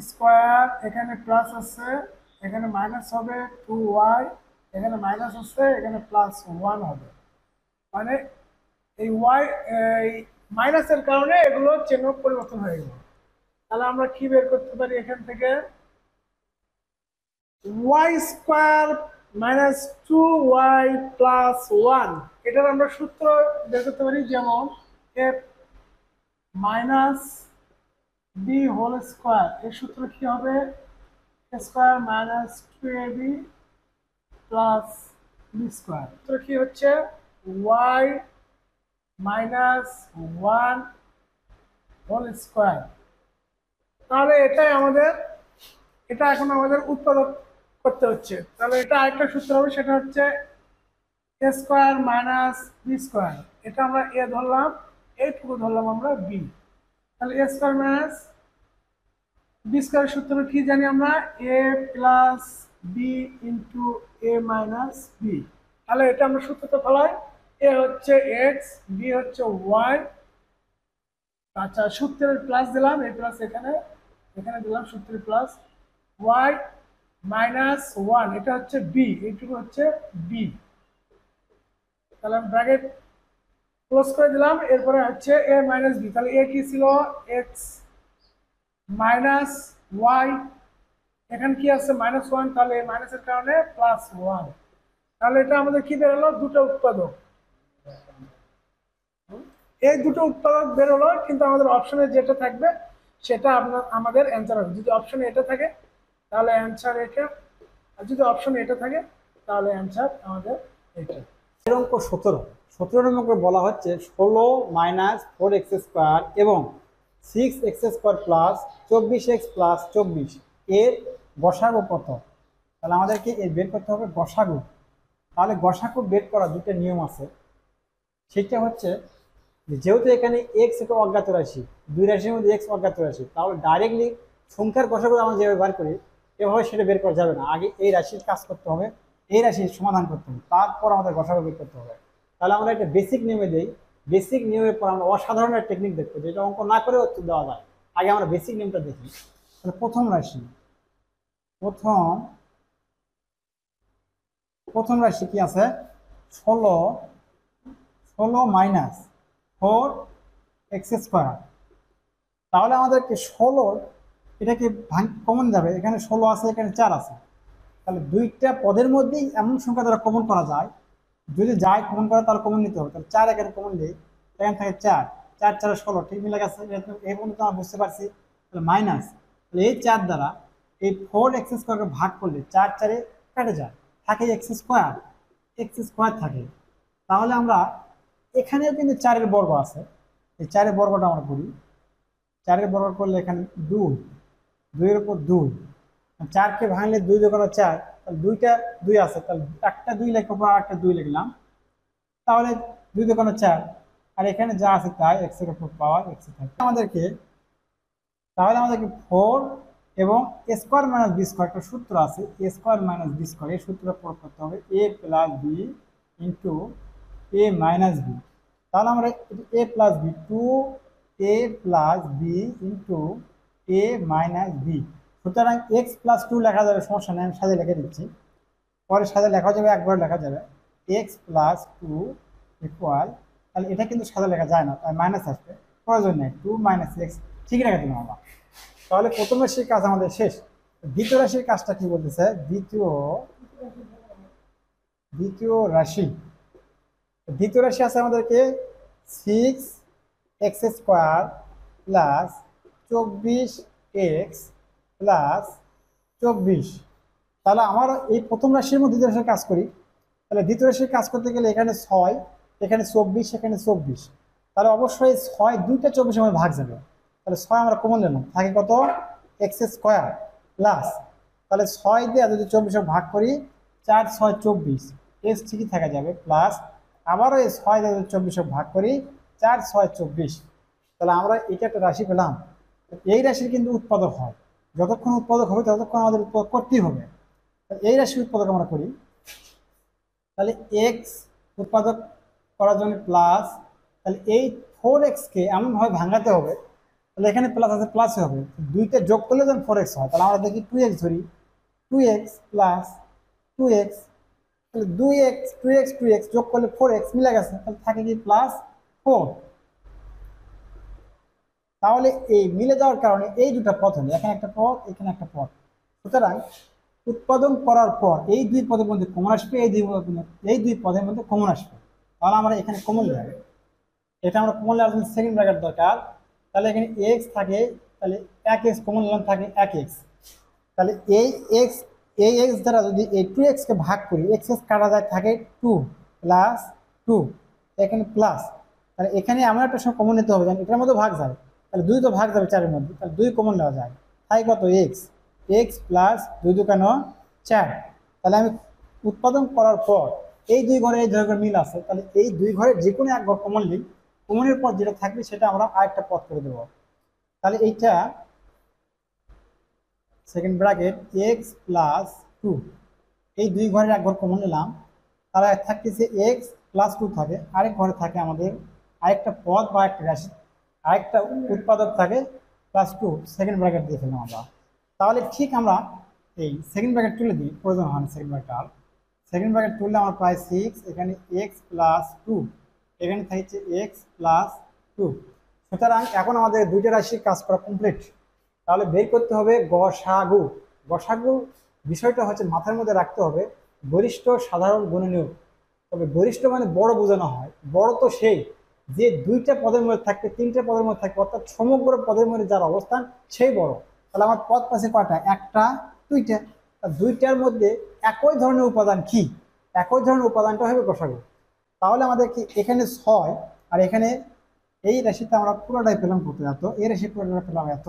স্কোয়ার, এখানে প্লাস আছে এখানে মাইনাস হবে 2y, এখানে মাইনাস আছে এখানে প্লাস 1 হবে, মানে এই ওয়াই এই মাইনাসের কারণে এগুলো চিহ্ন পরিবর্তন হয়ে গেল। তাহলে আমরা কি বের করতে পারি এখান থেকে, Y square minus 2y plus 1, এটার আমরা সূত্র বের করতে পারি, যেমন A minus B whole square, এর সূত্র কি হবে, A square minus 2ab plus B square. সূত্র কি হচ্ছে, ওয়াই মাইনাস 1 হোল স্কোয়ার। তাহলে এটা এখন আমাদের উৎপাদক করতে হচ্ছে। তাহলে এটা আরেকটা সূত্র হবে, সেটা হচ্ছে এ স্কোয়ার মাইনাস বি স্কোয়ার, এটা আমরা এ ধরলাম, এইটুকু ধরলাম আমরা বি। তাহলে এ স্কোয়ার মাইনাস বি স্কোয়ার সূত্র কি জানি আমরা, এ প্লাস বি ইন্টু এ মাইনাস বি। তাহলে এটা আমরা সূত্রটা ফলাই, এ হচ্ছে এক্স, বি হচ্ছে ওয়াই, আচ্ছা সূত্রের প্লাস দিলাম, এই প্লাস এখানে এখানে দিলাম সূত্রের প্লাস, ওয়াই মাইনাস 1 এটা হচ্ছে বি, এইটুকু হচ্ছে বি। তাহলে আমি ব্র্যাকেট ক্লোজ করে দিলাম, এরপরে হচ্ছে এ মাইনাস বি। তাহলে এ কি ছিল, এক্স মাইনাস ওয়াই, এখানে কি আছে মাইনাস 1, তাহলে মাইনাসের কারণে প্লাস 1। তাহলে এটা আমাদের কি বেরোলো, দুটো উৎপাদক। এই দুটো উৎপাদক বেরোলো, কিন্তু আমাদের অপশনে যেটা থাকবে সেটা আমাদের অ্যান্সার হবে। যদি অপশনে এটা থাকে তাহলে অ্যান্সার এটা, আর যদি অপশনে এটা থাকে তাহলে অ্যান্সার আমাদের এটা। এর অঙ্ক 17 অঙ্কে বলা হচ্ছে 16 মাইনাস 4x স্কোয়ার এবং 6x square plus 24x plus 24 এর গসাগু কত। তাহলে আমাদেরকে এর বের করতে হবে গসাগু। তাহলে গসাগু বের করার দুটো নিয়ম আছে। সেটা হচ্ছে যেহেতু এখানে এক্স একটা অজ্ঞাত রাশি, দুই রাশির মধ্যে এক্স অজ্ঞাত রাশি, তাহলে ডাইরেক্টলি সংখ্যার গসাগু আমরা যেভাবে বার করি এভাবে সেটা বের করা যাবে না। আগে এই রাশির কাজ করতে হবে, এই রাশির সমাধান করতে হবে, তারপর আমাদের গসাগু বের করতে হবে। তাহলে আমরা একটা বেসিক নিয়মে দিই, বেসিক নিয়মের পর আমরা অসাধারণ একটা টেকনিক দেখবো, যেটা অঙ্ক না করে উত্তর দেওয়া যায়। আগে আমরা বেসিক নিয়মটা দেখি। তাহলে প্রথম রাশি কি আছে, 16 মাইনাস 4x স্কোয়ার। তাহলে আমাদেরকে 16 এটাকে কমন যাবে, এখানে 16 আছে এখানে 4 আছে, তাহলে দুইটা পদের মধ্যেই এমন সংখ্যা দ্বারা কমন করা যায়, যদি যায় কমন করা তাহলে কমন নিতে হবে। তাহলে 4 এখানে কমন নেই, এখানে থাকে 4, 4 4 16, ঠিক মিলে গেছে, এই পর্যন্ত আমরা বুঝতে পারছি। তাহলে মাইনাস, তাহলে এই 4 দ্বারা এই 4x স্কোয়ারকে ভাগ করলে 4 4 কেটে যায়, থাকে x স্কোয়ার থাকে। তাহলে আমরা এখানেও কিন্তু 4-এর বর্গ আছে, এই 4-এর বর্গটা আমরা করি। 4-এর বর্গ করলে এখানে 2, 2-এর উপর 2, 4কে ভাঙলে 2 দোকানে 4, তাহলে 2টা 2 আছে, তাহলে একটা 2 লেখার উপর আর একটা 2 লিখলাম, তাহলে 2 দোকানে 4, আর এখানে যা আছে তাই x এর উপর পাওয়ার x থাকে। তাহলে আমাদেরকে 4 এবং a square minus B square একটা সূত্র আছে, a square minus B square, এই সূত্রটা প্রয়োগ করতে হবে, a plus B into a minus B. তাহলে আমরা a plus B, 2a plus B into a minus B. সুতরাং x প্লাস 2 লেখা যাবে, সমস্যা নেই, আমি সাজে লিখে দিচ্ছি, পরে সাজে লেখা যাবে, একবার লেখা যাবে x প্লাস 2 ইকুয়াল, তাহলে এটা কিন্তু সাজে লেখা যায় না, তাই মাইনাস আসবে, প্রয়োজন নেই, 2 মাইনাস x ঠিক রেখে দিলাম আমরা। তাহলে প্রথম রাশির কাজ আমাদের শেষ। দ্বিতীয় রাশির কাজটা কি বলতেছে, দ্বিতীয় রাশি আছে আমাদেরকে 6x square plus 24x plus 24 তাহলে আমার এই প্রথম রাশির মধ্যে দ্বিতীয় রাশির কাজ করি, তাহলে দ্বিতীয় রাশির কাজ করতে গেলে এখানে 6, এখানে 24, এখানে 24, তাহলে অবশ্যই 6 দুইটা 24 আমার ভাগ যাবে। তাহলে 6 আমরা কমন নিলাম, থাকে কত এক্স স্কোয়ার প্লাস, তাহলে 6 দিয়ে যদি 24 ভাগ করি 4 6 24, এস ঠিকই থাকা যাবে প্লাস, আবারও এই 6 দিয়ে যদি 24 ভাগ করি 4 6 24, তাহলে আমরা এটা একটা রাশি পেলাম। এই রাশির কিন্তু উৎপাদক হয়, যতক্ষণ উৎপাদক হবে ততক্ষণ আমাদের উৎপাদক করতেই হবে। এই রাশির উৎপাদক আমরা করি, তাহলে এক্স উৎপাদক করার জন্য প্লাস, তাহলে এই 4x কে এমনভাবে ভাঙাতে হবে, তাহলে এখানে প্লাস আছে প্লাসই হবে, দুইটা যোগ করলে যখন 4x হয়, তাহলে আমরা দেখি 2x ধরি, 2x প্লাস 2x, তাহলে 2x 2x 2x যোগ করলে 4x মিলে গেছে, তাহলে থাকে কি প্লাস 4। তাহলে এই মিলে যাওয়ার কারণে এই দুটো পদ হলো, এখানে একটা পদ এখানে একটা পদ, সুতরাং উৎপাদন করার পর এই দুই পদের মধ্যে কমন আসবে, এই দুই পদের মধ্যে কমন আসবে, তাহলে আমরা এখানে কমন নেব, এটা আমরা কমন নেওয়ার জন্য সেকেন্ড ব্র্যাকেট দরকার। তাহলে এখানে x থাকে, তাহলে 1x কমন নিলাম, থাকে 1x, তাহলে এই x দ্বারা যদি এই 2x কে ভাগ করি, x কাটা যায়, থাকে 2 প্লাস 2, এখানে প্লাস, তাহলে এখানে আমরা একটা সময় কমন নিতে হবে, জানি এটার মধ্যে ভাগ যাবে, তাহলে 2 তো ভাগ যাবে 4-এর মধ্যে, তাহলে 2 কমন নেওয়া যায়, তাই কত x প্লাস 2 2 কেন 4। তাহলে আমি উৎপাদন করার পর এই দুই ঘরে এই ঘরে মিল আছে, তাহলে এই দুই ঘরে যে কোনো এক ঘর কমন নিই, কমনের পর যেটা থাকবে সেটা আমরা আরেকটা পদ করে দেবো। তাহলে এইটা সেকেন্ড ব্র্যাকেট x প্লাস 2, এই দুই ঘরের এক ঘর কমন নিলাম, তাহলে থাকতেছে x প্লাস 2 থাকে, আরেক ঘরে থাকে আমাদের আরেকটা পদ বা একটা রাশি, আরেকটা উৎপাদক থাকে প্লাস 2, সেকেন্ড ব্র্যাকেট দিয়ে ফেললাম আমরা। তাহলে ঠিক আমরা এই সেকেন্ড ব্র্যাকেট তুলে দিই, প্রয়োজন হয় না সেকেন্ড ব্র্যাকেট, সেকেন্ড ব্র্যাকেট তুললে আমরা প্রায় 6, এখানে x প্লাস 2, এখানে থাকছে x প্লাস 2। সুতরাং এখন আমাদের দুইটা রাশির কাজ করা কমপ্লিট। তাহলে বের করতে হবে গসাগু। গসাগু বিষয়টা হচ্ছে মাথার মধ্যে রাখতে হবে, গরিষ্ঠ সাধারণ গুণনীয়ক, তবে গরিষ্ঠ মানে বড় বোঝানো হয়, বড় তো সেই যে দুইটা পদের মধ্যে থাকবে, তিনটা পদের মধ্যে থাকবে, অর্থাৎ সমগ্র পদের মধ্যে যার অবস্থান সেই বড়। তাহলে আমার পদ পাশে কয়টা, একটা দুইটা, দুইটার মধ্যে একই ধরনের উপাদান কি, একই ধরনের উপাদানটা হবে গসাগু। তাহলে আমাদের কি এখানে 6 আর এখানে এই রাশিতে আমরা পুরোটাই পেলাম কত, এত, এই রাশি পুরোটা পেলাম এত।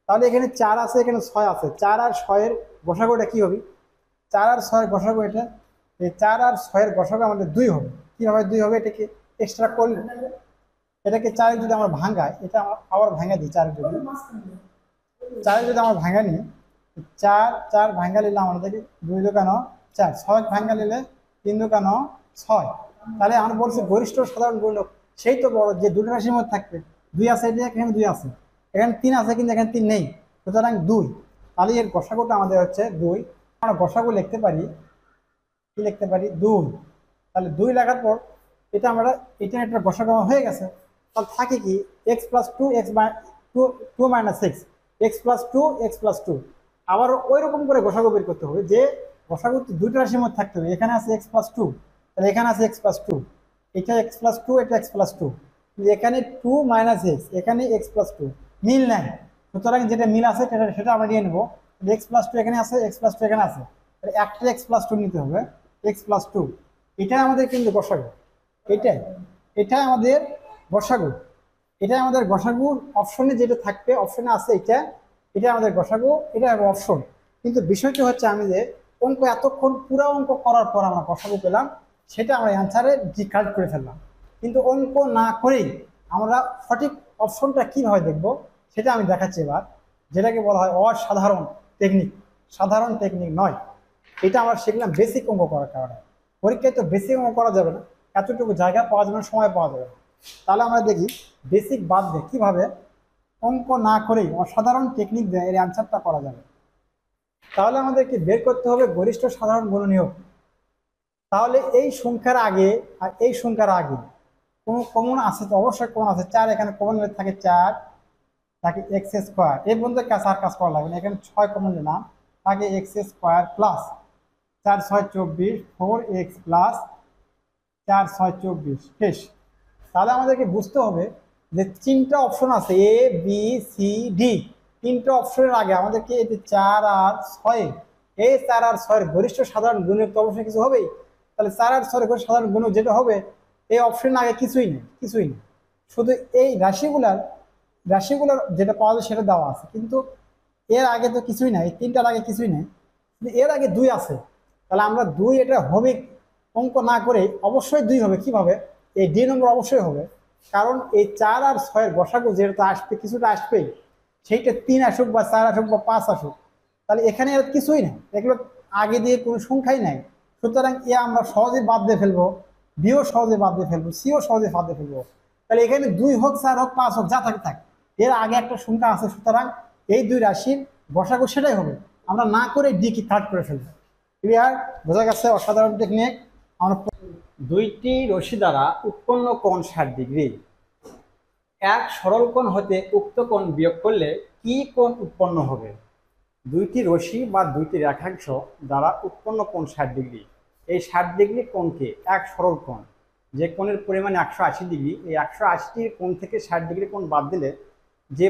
তাহলে এখানে 4 আছে, এখানে 6 আছে, 4 আর 6 এর গসাগুটা কি হবে, 4 আর 6 এর গসাগু এটা, এই 4 আর 6 এর গসাগু আমাদের 2 হবে। কিভাবে 2 হবে, এটাকে এক্সট্রা করলে, এটাকে 4 যদি আমরা ভাঙাই, এটা আমরা আবার ভাঙা দিই, 4 যদি আমরা ভাঙা নিই, 4 4 ভাঙা নিলে আমরা দেখি 2 2 কেন 4, 6 ভাঙা নিলে 3 2 কেন 6। তাহলে আমরা বলছি গরিষ্ঠ সাধারণ গুণক সেই তো বড়, যে দুটো রাশির মধ্যে থাকবে, 2 আছে, এখানে 2 আছে, এখানে 3 আছে, কিন্তু এখানে 3 নেই, সুতরাং 2। তাহলে এর গসাগুটা আমাদের হচ্ছে 2। আমরা গসাগু লিখতে পারি, কি লিখতে পারি 2। তাহলে 2 লেখার পর এটা আমরা এটা একটা গসাগু হয়ে গেছে, তাহলে থাকে কি x plus 2 x 2 minus 6, x plus 2 x plus 2। আবার ওই রকম করে গসাগু বের করতে হবে, যে গসাগু দুইটা রাশির মধ্যে থাকতে হবে, এখানে আছে x প্লাস 2, তাহলে এখানে আছে x প্লাস 2, এটা x প্লাস 2, এটা x প্লাস 2, এখানে 2 মাইনাস x, এখানে x প্লাস 2 মিল নাই, সুতরাং যেটা মিল আছে সেটা আমরা নিয়ে নেবো। x প্লাস 2 এখানে আছে, x প্লাস 2 এখানে আছে, তাহলে একটা x প্লাস 2 নিতে হবে, x প্লাস 2, এটা আমাদের কিন্তু গসাগু, এটা আমাদের গসাগু, এটা আমাদের গসাগু। অপশনে যেটা থাকবে, অপশনে আছে এটা আমাদের গসাগু, এটা অপশন। কিন্তু বিষয়টা হচ্ছে আমি যে অঙ্ক এতক্ষণ পুরো অঙ্ক করার পর আমরা গসাগু পেলাম, সেটা আমরা অ্যান্সারে কালেক্ট করে ফেললাম, কিন্তু অঙ্ক না করেই আমরা সঠিক অপশনটা কিভাবে দেখব সেটা আমি দেখাচ্ছি এবার, যেটাকে বলা হয় অসাধারণ টেকনিক। সাধারণ টেকনিক নয়, এটা আমরা শিখলাম বেসিক অঙ্ক করার কারণে। পরীক্ষায় তো বেসিক অঙ্ক করা যাবে না, এতটুকু জায়গা পাওয়া যাবে না, সময় পাওয়া যাবে না। তাহলে আমরা দেখি বেসিক বাদ দিয়ে কিভাবে অঙ্ক না করেই অসাধারণ টেকনিক দিয়ে এর অ্যান্সারটা করা যাবে। তাহলে আমাদেরকে বের করতে হবে গরিষ্ঠ সাধারণ গুণনীয়ক। তাহলে এই সংখ্যার আগে আর এই সংখ্যার আগে কোনো কমন আছে তো, অবশ্যই কমন আছে, 4 এখানে কমন থাকে 4, থাকে এক্স স্কোয়ার, এর মধ্যে কাজ করা লাগবে না, এখানে 6 কমন নিলাম, থাকে x square plus 4 6 24, 4x plus 4 6 24 শেষ। তাহলে আমাদেরকে বুঝতে হবে যে 3টা অপশন আছে, এ বি সি ডি, 3টা অপশনের আগে আমাদেরকে এই যে 4 আর 6 এই 4 আর 6 এর গরিষ্ঠ সাধারণ গুণক তো অবশ্যই কিছু হবেই। তাহলে 4 আর 6 এর গরিষ্ঠ সাধারণ গুণক যেটা হবে, এই অপশন আগে কিছুই নেই, কিছুই নেই, শুধু এই রাশিগুলার যেটা পাওয়া যায় সেটা দেওয়া আছে, কিন্তু এর আগে তো কিছুই নাই, এই তিনটার আগে কিছুই নেই, কিন্তু এর আগে 2 আছে। তাহলে আমরা 2 এটা হবে অঙ্ক না করে অবশ্যই 2 হবে। কিভাবে? এই ডি নম্বর অবশ্যই হবে, কারণ এই 4 আর 6 এর গসাগু যেটা আসবে কিছুটা আসবেই, সেইটা 3 আসুক বা 4 আসুক বা 5 আসুক, তাহলে এখানে আর কিছুই নেই, এগুলো আগে দিয়ে কোনো সংখ্যাই নাই। সুতরাং এ আমরা সহজে বাদ দিয়ে ফেলবো, বিও সহজে বাদ দিয়ে ফেলবো, সিও সহজে বাদ দিয়ে ফেলবো। তাহলে এখানে 2 হোক 4 হোক 5 হোক যা থাকে থাক, এর আগে একটা সংখ্যা আছে, সুতরাং এই 2 রাশির গসাগু সেটাই হবে। আমরা না করে ডি কি কাট করে ফেলবো। ক্লিয়ার? বোঝা গেছে? অসাধারণ টেকনিক। আমরা দুইটি রশ্মি দ্বারা উৎপন্ন কোণ 60 ডিগ্রি। এক সরল কোণ হতে উক্ত কোণ বিয়োগ করলে কি কোণ উৎপন্ন হবে? দুইটি রশ্মি বা দুইটি রেখাংশ দ্বারা উৎপন্ন কোণ 60 ডিগ্রি। এই 60 ডিগ্রি কোণকে এক সরল কোণ, যে কোণের পরিমাণ 180 ডিগ্রি, এই 180 কোণ থেকে 60 ডিগ্রি কোণ বাদ দিলে যে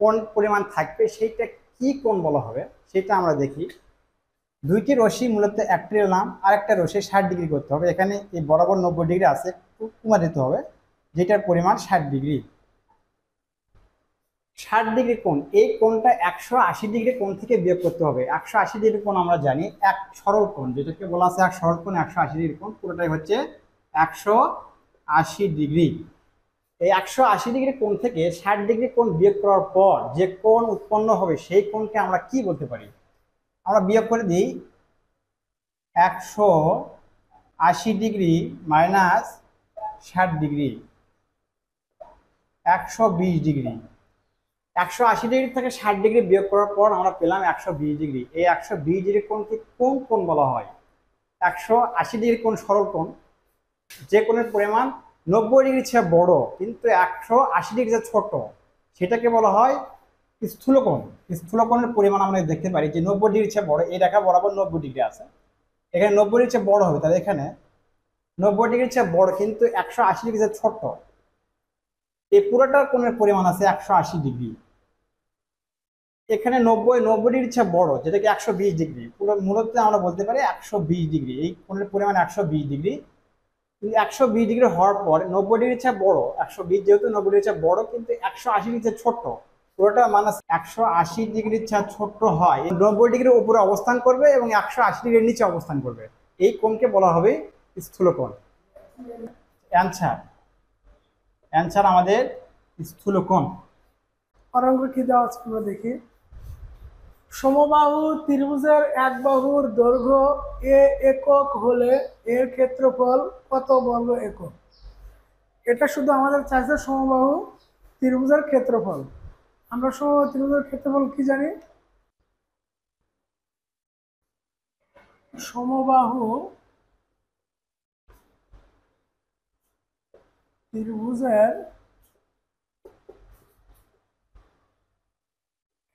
কোণ পরিমাণ থাকবে সেইটা কি কোণ বলা হবে সেটা আমরা দেখি। দুইটি রশ্মি মূলত একটি নাম আর একটা রশ্মি 60 ডিগ্রি করতে হবে। এখানে এই বরাবর 90 ডিগ্রি আছে, একটু কমা দিতে হবে, যেটার পরিমাণ 60 ডিগ্রি। 60 ডিগ্রি কোণ, এই কোণটা 180 ডিগ্রি কোণ থেকে বিয়োগ করতে হবে। 180 ডিগ্রি কোণ আমরা জানি এক সরল কোণ, যেটাকে বলা আছে এক সরল কোণ 180 ডিগ্রি কোণ, পুরোটাই হচ্ছে 180 ডিগ্রি। এই 180 ডিগ্রি কোণ থেকে 60 ডিগ্রি কোণ বিয়োগ করার পর যে কোণ উৎপন্ন হবে সেই কোণকে আমরা কি বলতে পারি? আমরা বিয়োগ করে দিই 180 degree minus 60 degree, 120 degree. 180 degree থেকে 60 ডিগ্রি বিয়োগ করার পর আমরা পেলাম 120 ডিগ্রি। এই 120 ডিগ্রি কোণকে কোন কোণ বলা হয়? 180 ডিগ্রি কোণ সরল কোণ, যে কোণের পরিমাণ 90 ডিগ্রির চেয়ে বড় কিন্তু 180 ডিগ্রি চেয়ে ছোট, সেটাকে বলা হয় স্থূলকোণ। স্থূলকোণের পরিমাণ আমরা দেখতে পারি যে 90 ডিগ্রির চেয়ে বড়, এই রেখা বরাবর 90 ডিগ্রি আছে, এখানে 90 ডিগ্রির চেয়ে বড় হবে, তাহলে এখানে 90 ডিগ্রির চেয়ে বড় কিন্তু 180 ডিগ্রি চেয়ে ছোট, এই পুরোটা কোণের পরিমাণ আছে 180 ডিগ্রি। এখানে 90 ডিগ্রির চেয়ে বড়, যেটাকে 120 ডিগ্রি, পুরো মূলত আমরা বলতে পারি 120 ডিগ্রি, এই কোণের পরিমাণ 120 ডিগ্রি। কিন্তু 120 ডিগ্রি হওয়ার পর 90 ডিগ্রির চেয়ে বড়, 120 যেহেতু 90 ডিগ্রির চেয়ে বড় কিন্তু 180 ডিগ্রির চেয়ে ছোট, পুরোটা মাইনাস 180 ডিগ্রির চেয়ে ছোট হয়, 90 ডিগ্রির উপরে অবস্থান করবে এবং 180 ডিগ্রির নিচে অবস্থান করবে, এই কোণকে বলা হবে স্থূলকোণ। অ্যান্সার আমাদের স্থূলকোণ। আর অঙ্ক কি দেওয়া আছে আমরা দেখি। সমবাহু ত্রিভুজের এক বাহুর দৈর্ঘ্য এ একক হলে এর ক্ষেত্রফল কত বর্গ একক? এটা শুধু আমাদের চাইছে সমবাহু ত্রিভুজের ক্ষেত্রফল। আমরা সমবাহু ত্রিভুজের ক্ষেত্রফল কি জানি? সমবাহু ত্রিভুজের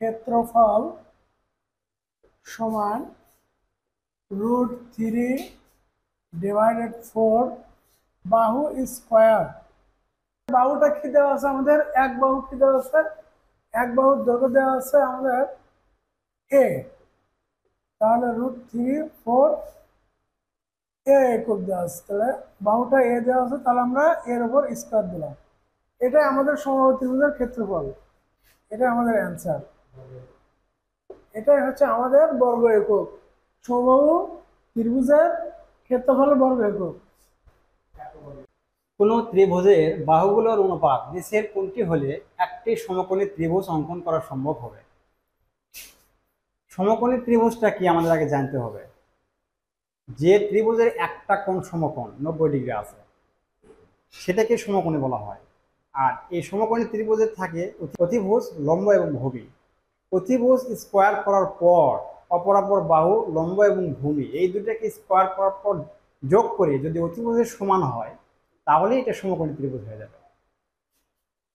ক্ষেত্রফল সমান √3/4 বাহু স্কয়ার। বাহুটা কি দেওয়া আছে আমাদের? এক বাহু কি দেওয়া আছে? এক বাহুর দৈর্ঘ্য দেওয়া আছে আমাদের এ, তাহলে √3/4 এ একক দেওয়া আছে, তাহলে বাহুটা এ দেওয়া আছে, তাহলে আমরা এর উপর স্কয়ার দিলাম। এটাই আমাদের সমবাহু ত্রিভুজের ক্ষেত্রফল, এটাই আমাদের অ্যান্সার, এটাই হচ্ছে আমাদের বর্গ একক। সমবাহু ত্রিভুজের ক্ষেত্রফল বর্গ একক। কোন ত্রিভুজের বাহুগুলোর অনুপাত নিচের কোনটি হলে একটি সমকোণী ত্রিভুজ অঙ্কন করা সম্ভব হবে? সমকোণী ত্রিভুজটা কি আমাদের আগে জানতে হবে। যে ত্রিভুজের একটা কোণ সমকোণ 90 ডিগ্রি আছে সেটাকে সমকোণী বলা হয়। আর এই সমকোণী ত্রিভুজের থাকে অতিভুজ, লম্ব এবং ভূমি। অতিভুজ স্কোয়ার করার পর অপরাপর বাহু, লম্ব এবং ভূমি, এই দুটাকে স্কোয়ার করার পর যোগ করে যদি অতিভুজের সমান হয় তাহলে এটা সমকোণী ত্রিভুজ হয়ে যাবে।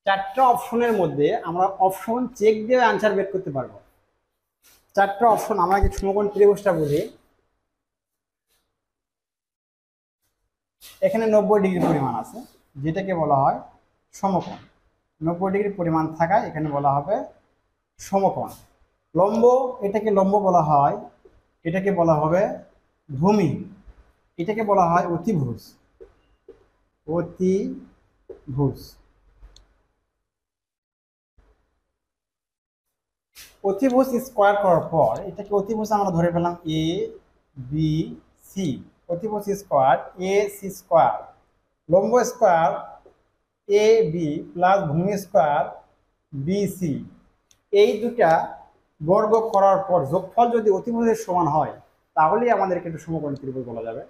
চারটা অপশনের মধ্যে আমরা অপশন চেক দিয়ে আনসার বের করতে পারবো। চারটা অপশন, আমরা কি সমকোণ ত্রিভুজটা বুঝি। এখানে 90 ডিগ্রি পরিমাণ আছে, যেটাকে বলা হয় সমকোণ। 90 ডিগ্রি পরিমাণ থাকায় এখানে বলা হবে সমকোণ। লম্ব, এটাকে লম্ব বলা হয় এটাকে বলা হবে ভূমি, এটাকে বলা হয় অতিভুজ। অতিভুজ অতিভুজ স্কোয়ার করার পর এটাকে অতিভুজ আমরা ধরে পেলাম এ বি সি। অতিভুজ স্কোয়ার এ সি স্কোয়ার, লম্ব স্কোয়ার এ বি প্লাস ভূমি স্কোয়ার বি সি। এই দুটা বর্গ করার পর যোগফল যদি অতিভুজের সমান হয় তাহলেই আমাদেরকে একটু সমকোণী ত্রিভুজ বলা যাবে।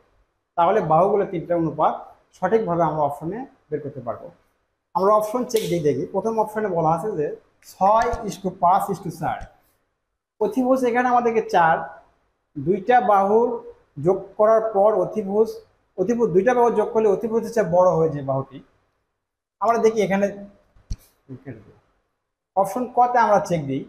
তাহলে বাহুগুলো তিনটা অনুপাত সঠিকভাবে আমরা অপশনে বের করতে পারবো। আমরা অপশন চেক দিয়ে দেখি। প্রথম অপশনে বলা আছে যে 6:5:4। অতিভুজ এখানে আমাদেরকে 4, দুইটা বাহুর যোগ করার পর অতিভুজ দুইটা বাহু যোগ করলে অতিভুজের চেয়ে বড় হয়ে যায় বাহুটি। আমরা দেখি এখানে অপশন কতে আমরা চেক দিই।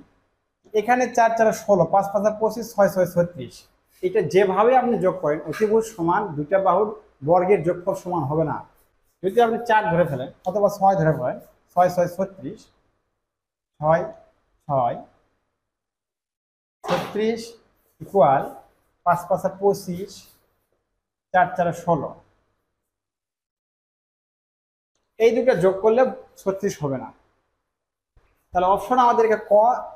এখানে 4 4 16, 5 5 25, 6 6 36। এটা যেভাবে আপনি যোগ করেন অতিভুজ সমান দুইটা বাহুর বর্গের যোগফল সমান হবে না। যদি আপনি 4 ধরে ফেলেন অথবা 6 ধরে ফেলেন, 6 6 36, 6 6 36 ইকুয়াল 5 5 25, 4 4 16। এই দুটো যোগ করলে 36 হবে না। তাহলে অপশন আমাদেরকে ক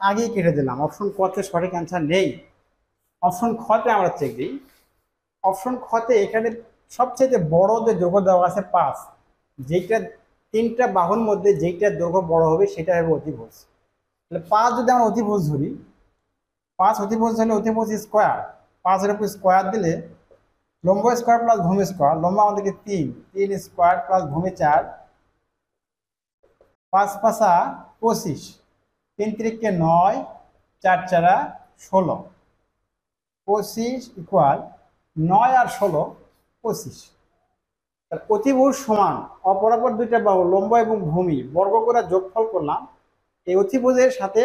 আগেই কেটে দিলাম। অপশন কতে সঠিক অ্যান্সার নেই। অপশন খতে আমরা চেক দিই। অপশন খতে এখানে সবচেয়ে বড় যে দৈর্ঘ্য দেওয়া আছে 5, যেটা তিনটা বাহুর মধ্যে যেইটা দৈর্ঘ্য বড় হবে সেটা হবে অতিভুজ। তাহলে 5 যদি আমরা অতিভুজ ধরি, 5 অতিভুজ হলে অতিভুজ স্কোয়ার, 5 এর উপর স্কোয়ার দিলে লম্ব স্কোয়ার প্লাস ভূমি স্কোয়ার, লম্ব আমাদেরকে 3 3 স্কোয়ার প্লাস ভূমি 4, 5 5 25, 3 3 9, 4 4 16, 25 ইকুয়াল 9 আর 16 25। অতিভুজ সমান অপরাপর দুইটা বাহু লম্ব এবং ভূমি বর্গ করে যোগফল করলাম, এই অতিভুজের সাথে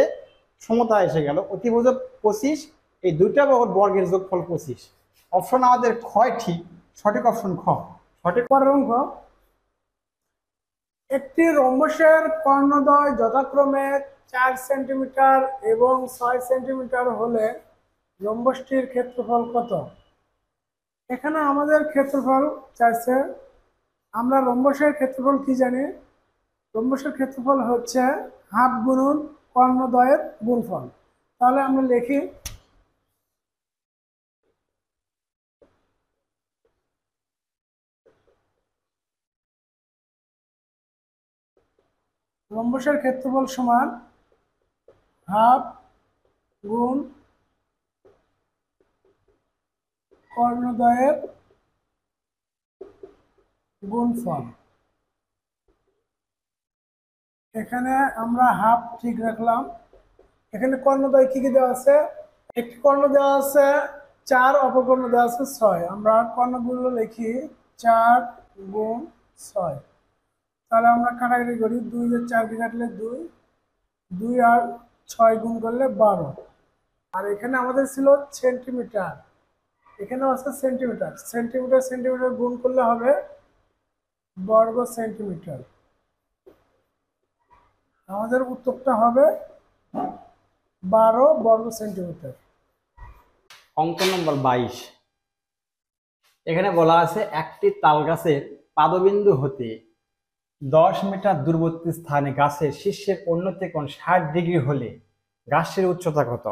সমতা এসে গেল। অতিভুজ 25, এই দুইটা বাহুর বর্গের যোগফল 25। অপশন আমাদের ক্ষয় ঠিক, সঠিক অপশন খ। সঠিক অঙ্ক, একটি রম্বসের কর্ণদ্বয় যথাক্রমে 4 সেন্টিমিটার এবং 6 সেন্টিমিটার হলে রম্বসটির ক্ষেত্রফল কত? এখানে আমাদের ক্ষেত্রফল চাইছে। আমরা রম্বসের ক্ষেত্রফল কি জানি? রম্বসের ক্ষেত্রফল হচ্ছে হাফ গুণন কর্ণদ্বয়ের গুণফল। তাহলে আমরা লিখি রম্বসের ক্ষেত্রফল সমান হাফ গুণ কর্ণদ্বয়ের গুণফল। এখানে আমরা হাফ ঠিক রাখলাম। এখানে কর্ণদ্বয় কি কি দেওয়া আছে? একটি কর্ণ দেওয়া আছে 4, অপর কর্ণ দেওয়া আছে 6। আমরা কর্ণগুলো লিখি 4 গুণ 6। তাহলে আমরা কাটাকাটি করি, 2 দিয়ে 4 কে কাটলে 2, 2 আর 6 গুণ করলে 12। আর এখানে আমাদের ছিল সেন্টিমিটার, এখানেও আছে সেন্টিমিটার। সেন্টিমিটার সেন্টিমিটার গুণ করলে হবে বর্গ সেন্টিমিটার। আমাদের উত্তরটা হবে 12 বর্গ সেন্টিমিটার। অঙ্ক নম্বর 22। এখানে বলা আছে একটি তাল গাছের পাদবিন্দু হতে 10 মিটার দূরবর্তী স্থানে গাছের শীর্ষের উন্নতি কোণ 60 ডিগ্রি হলে গাছটির উচ্চতা কত?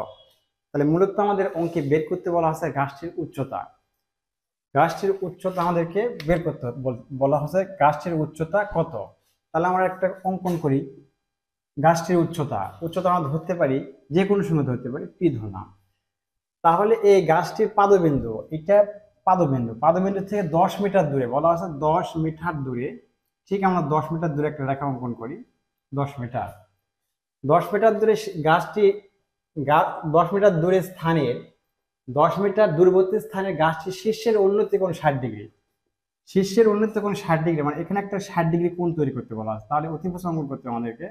তাহলে মূলত আমাদের অঙ্কে বের করতে বলা আছে গাছটির উচ্চতা। গাছটির উচ্চতা আমাদেরকে বের করতে বলা হচ্ছে গাছটির উচ্চতা কত। তাহলে আমরা একটা অঙ্কন করি। গাছটির উচ্চতা আমরা ধরতে পারি, যে কোনো সময় ধরতে পারি, পি ধরলাম। তাহলে এই গাছটির পাদবিন্দু, এটা পাদবিন্দু থেকে 10 মিটার দূরে বলা আছে, 10 মিটার দূরে। ঠিক আমরা 10 মিটার দূরে একটা রেখা অঙ্কন করি। 10 মিটার 10 মিটার দূরে গাছটি 10 মিটার দূরে স্থানের 10 মিটার দূরবর্তী স্থানে গাছটির শীর্ষের উন্নতি কোণ 60 ডিগ্রি। শীর্ষের উন্নতি কোণ 60 ডিগ্রি মানে এখানে একটা 60 ডিগ্রি কোণ তৈরি করতে বলা আছে। তাহলে অতিভুজ অঙ্কন করতে আমাদেরকে,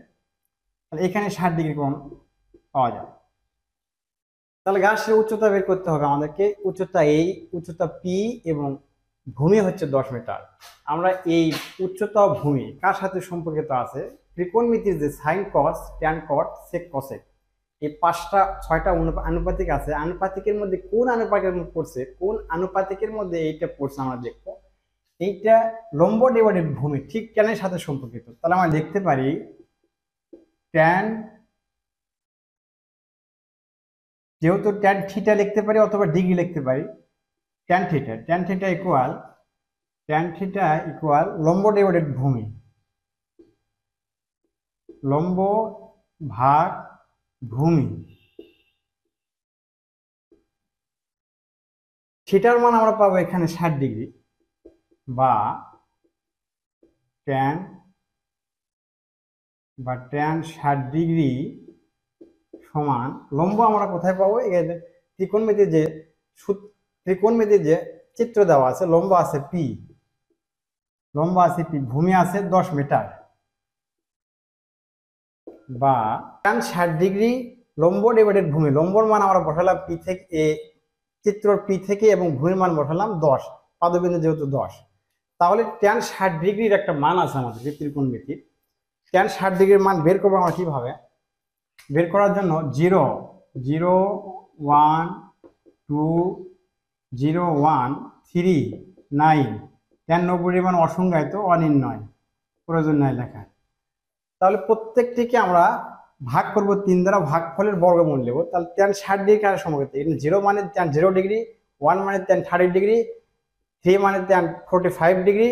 তাহলে এখানে 60 ডিগ্রি কোণ পাওয়া যায়। তাহলে গাছের উচ্চতা বের করতে হবে আমাদেরকে। উচ্চতা এই, উচ্চতা পি এবং ভূমি হচ্ছে 10 মিটার। আমরা এই উচ্চতা ভূমি কার সাথে সম্পর্কিত আছে? ত্রিকোণমিতির যে sine cos, tan cot, sec cosec, এই 5টা 6টা আনুপাতিক আছে, আনুপাতিকের মধ্যে কোন আনুপাতিকের মধ্যে পড়ছে, কোন আনুপাতিকের মধ্যে এইটা পড়ছে আমরা দেখবো। এইটা লম্ব ডিভাইডেড ভূমি ঠিক ট্যানের সাথে সম্পর্কিত। তাহলে আমরা লিখতে পারি ট্যান, যেহেতু ট্যান থিটা লিখতে পারি অথবা ডিগ্রি লিখতে পারি, ট্যান থিটা ইকুয়াল লম্ব ডিভাইডেড ভূমি, লম্ব ভাগ ভূমি। থিটার মান আমরা পাবো এখানে 60 ডিগ্রি, বা ট্যান 60 ডিগ্রি সমান লম্ব আমরা কোথায় পাবো, ত্রিকোণমিতির যে চিত্র দেওয়া আছে, লম্ব আছে পি, ভূমি আছে 10 মিটার, বা ট্যান 60 ডিগ্রি লম্ব ডিভাইডেড ভূমি। লম্বর মান আমরা বসালাম পি থেকে, চিত্র পি থেকে, এবং ভূমির মান বসালাম 10, পাদবিন্দু যেহেতু 10। তাহলে ট্যান 60 ডিগ্রির একটা মান আছে আমাদের ত্রিকোণমিতির। ট্যান 60 ডিগ্রির মান বের করবো আমরা কিভাবে? বের করার জন্য 0 0 1 2 0 1 3 9, ট্যান 90 মান অসংজ্ঞায়িত, অনির্ণয়, প্রয়োজন নাই লেখা। তাহলে প্রত্যেকটিকে আমরা ভাগ করব 3 দ্বারা, ভাগফলের বর্গমূল নেব। তাহলে ট্যান 60 ডিগ্রি কার সম্পর্কিত? 0 মানে ট্যান 0 ডিগ্রি, 1 মানে ট্যান 30 ডিগ্রি, 3 মানে ট্যান 45 ডিগ্রি,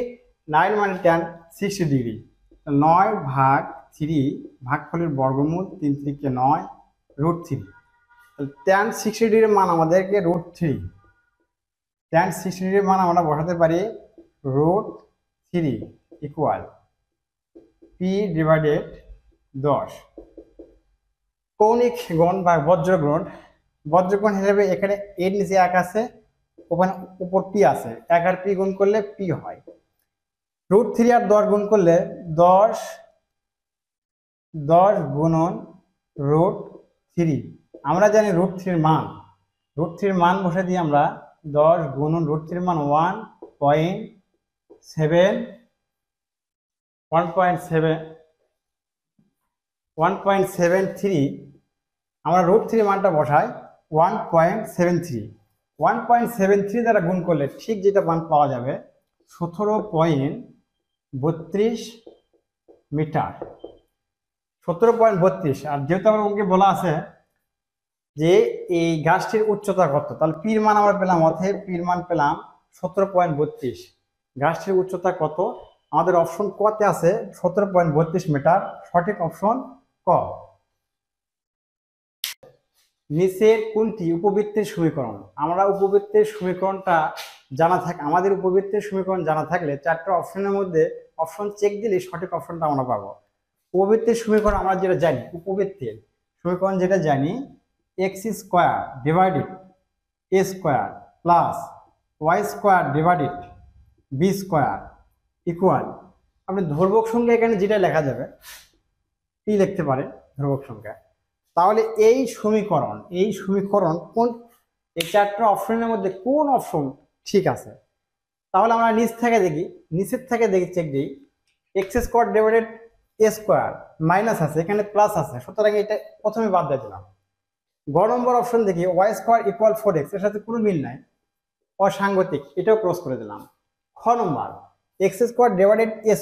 9 মানে ট্যান 60 ডিগ্রি। 9 ভাগ 3, ভাগফলের বর্গমূল 3 থেকে 9, √3। তাহলে ট্যান 60 ডিগ্রির মান আমাদেরকে √3, ট্যান 60 ডিগ্রির মান আমরা বসাতে পারি √3 ইকুয়াল পি ডিভাইডেড 10। কৌণিক গণ বা বজ্রগণ হিসেবে এখানে এর নিচে 1 আছে, ওখানে উপর পি আছে, 1 আর পি গুণ করলে পি হয়। √3 আর 10 গুণ করলে 10 গুণন √3। আমরা জানি √3 এর মান বসে দিই আমরা 10 গুণন √3 এর মান 1.73। আমরা √3 মানটা বসাই 1.73, 1.73 দ্বারা গুণ করলে ঠিক যেটা মান পাওয়া যাবে 17.32 মিটার, 17.32। আর যেহেতু আমার অঙ্কে বলা আছে যে এই গাছটির উচ্চতা কত, তাহলে পির মান আমরা পেলাম, অতএব পির মান পেলাম 17.32। গাছটির উচ্চতা কত? আমাদের অপশন ক তে আছে 17.32 মিটার, সঠিক অপশন ক। নিচের কোনটি উপবৃত্তের সমীকরণ? আমরা উপবৃত্তের সমীকরণটা জানা থাকে, আমাদের উপবৃত্তের সমীকরণ জানা থাকলে 4টা অপশনের মধ্যে অপশন চেক দিলে সঠিক অপশনটা আমরা পাবো। উপবৃত্তের সমীকরণ আমরা যেটা জানি, উপবৃত্তের সমীকরণ যেটা জানি, x² divided a² plus y² divided b² equal, আপনি ধ্রুবক সংখ্যা এখানে যেটা লেখা যাবে p লিখতে পারে ধ্রুবক সংখ্যা। তাহলে এই সমীকরণ কোন, এই 4টা অপশনের মধ্যে কোন অপশন ঠিক আছে? তাহলে আমরা নিচের থেকে দেখি চেক দিই। x² ডিভাইডেড a² মাইনাস আছে, এখানে প্লাস আছে, সুতরাং এটা প্রথমে বাদ দিয়ে দিলাম। গ নম্বর অপশন দেখি y² ইকুয়াল 4x, এর সাথে কোনো মিল নাই, অসাংগতিক, এটাও ক্রস করে দিলাম। খ নম্বর x² ডিভাইডেড a²,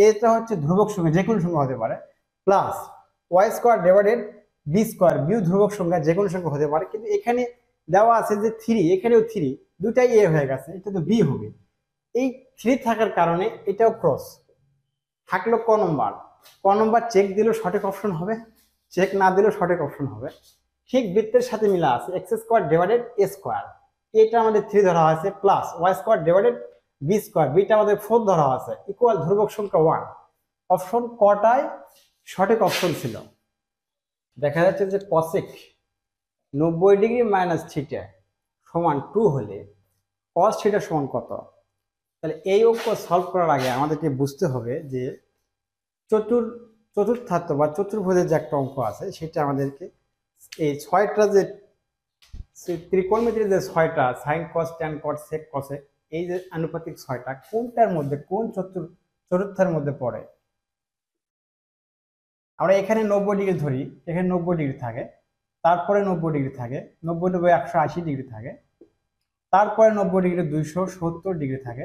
এটা হচ্ছে ধ্রুবক সংখ্যা, যে কোনো সংখ্যা হতে পারে, plus y² divided b², bio ধ্রুবক সংখ্যা, যে কোনো সংখ্যা হতে পারে, কিন্তু এখানে দেওয়া আছে যে 3, এখানেও 3, দুটাই a হয়ে গেছে, এটা তো b হবে। এই 3 থাকার কারণে এটাও ক্রস থাকলো। ক নম্বর চেক দিলেও সঠিক অপশন হবে, চেক না দিলেও সঠিক অপশন হবে। ঠিক বৃত্তের সাথে মিলা আছে, x² ডিভাইডেড a², এটা আমাদের 3 ধরা হয়েছে, plus y² divided b², beta আমাদের 4 ধরা আছে, ইকুয়াল ধ্রুবক সংখ্যা 1। অপশন কটাই সঠিক অপশন ছিল? দেখা যাচ্ছে যে cosec 90 ডিগ্রি মাইনাস থিটা সমান 2 হলে cos থিটা সমান কত? তাহলে এই অঙ্ক সলভ করার আগে আমাদেরকে বুঝতে হবে যে চতুর্থার্থ বা চতুর্ভুজের যে একটা অঙ্ক আছে, সেটা আমাদেরকে এই 6টা যে ত্রিকোণমিতির যে 6টা sine cos tan cot sec cosec, এই যে আনুপাতিক 6টা কোনটার মধ্যে, কোন চতুর্থের মধ্যে পড়ে? আমরা এখানে 90 ডিগ্রি ধরি, এখানে 90 ডিগ্রি থাকে, তারপরে 90 ডিগ্রি থাকে, 90 180 ডিগ্রি থাকে, তারপরে 90 ডিগ্রি 270 ডিগ্রি থাকে,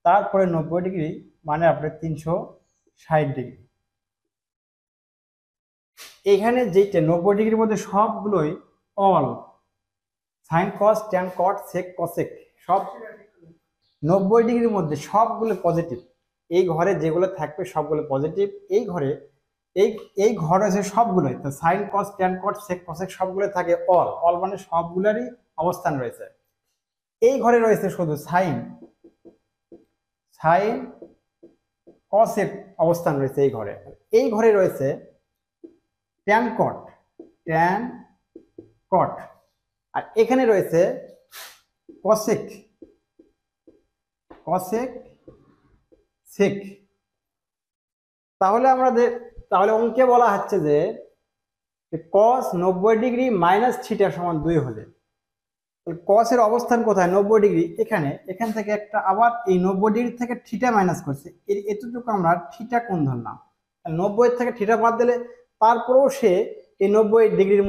তারপরে 90 ডিগ্রি মানে আপনার 360 ডিগ্রি। এখানে যেটা 90 ডিগ্রির মধ্যে সবগুলোই all sine cos tan cot sec cosec সব 90 ডিগ্রির মধ্যে সবগুলো পজিটিভ। এই ঘরে যেগুলো থাকবে সবগুলো পজিটিভ। এই ঘরে এই এই ঘর আছে সবগুলোই, তো sine cos tan cot sec cosec সবগুলো থাকে অল। অল মানে সবগুলোরই অবস্থান রয়েছে। এই ঘরে রয়েছে শুধু সাইন সাইন কসের অবস্থান রয়েছে এই ঘরে। এই ঘরে রয়েছে ট্যান কট, আর এখানে রয়েছে কসেক সেক। তাহলে অঙ্কে বলা হচ্ছে যে কস 90 ডিগ্রি মাইনাস থিটা সমান 2 হলে কসের অবস্থান কোথায়? 90 ডিগ্রি। এখান থেকে একটা আবার এই 90 ডিগ্রি থেকে থিটা মাইনাস করছে, এতটুকু আমরা থিটা কোণ ধরলাম। 90 থেকে থিটা বাদ দিলে তারপরেও সে এই 90 ডিগ্রির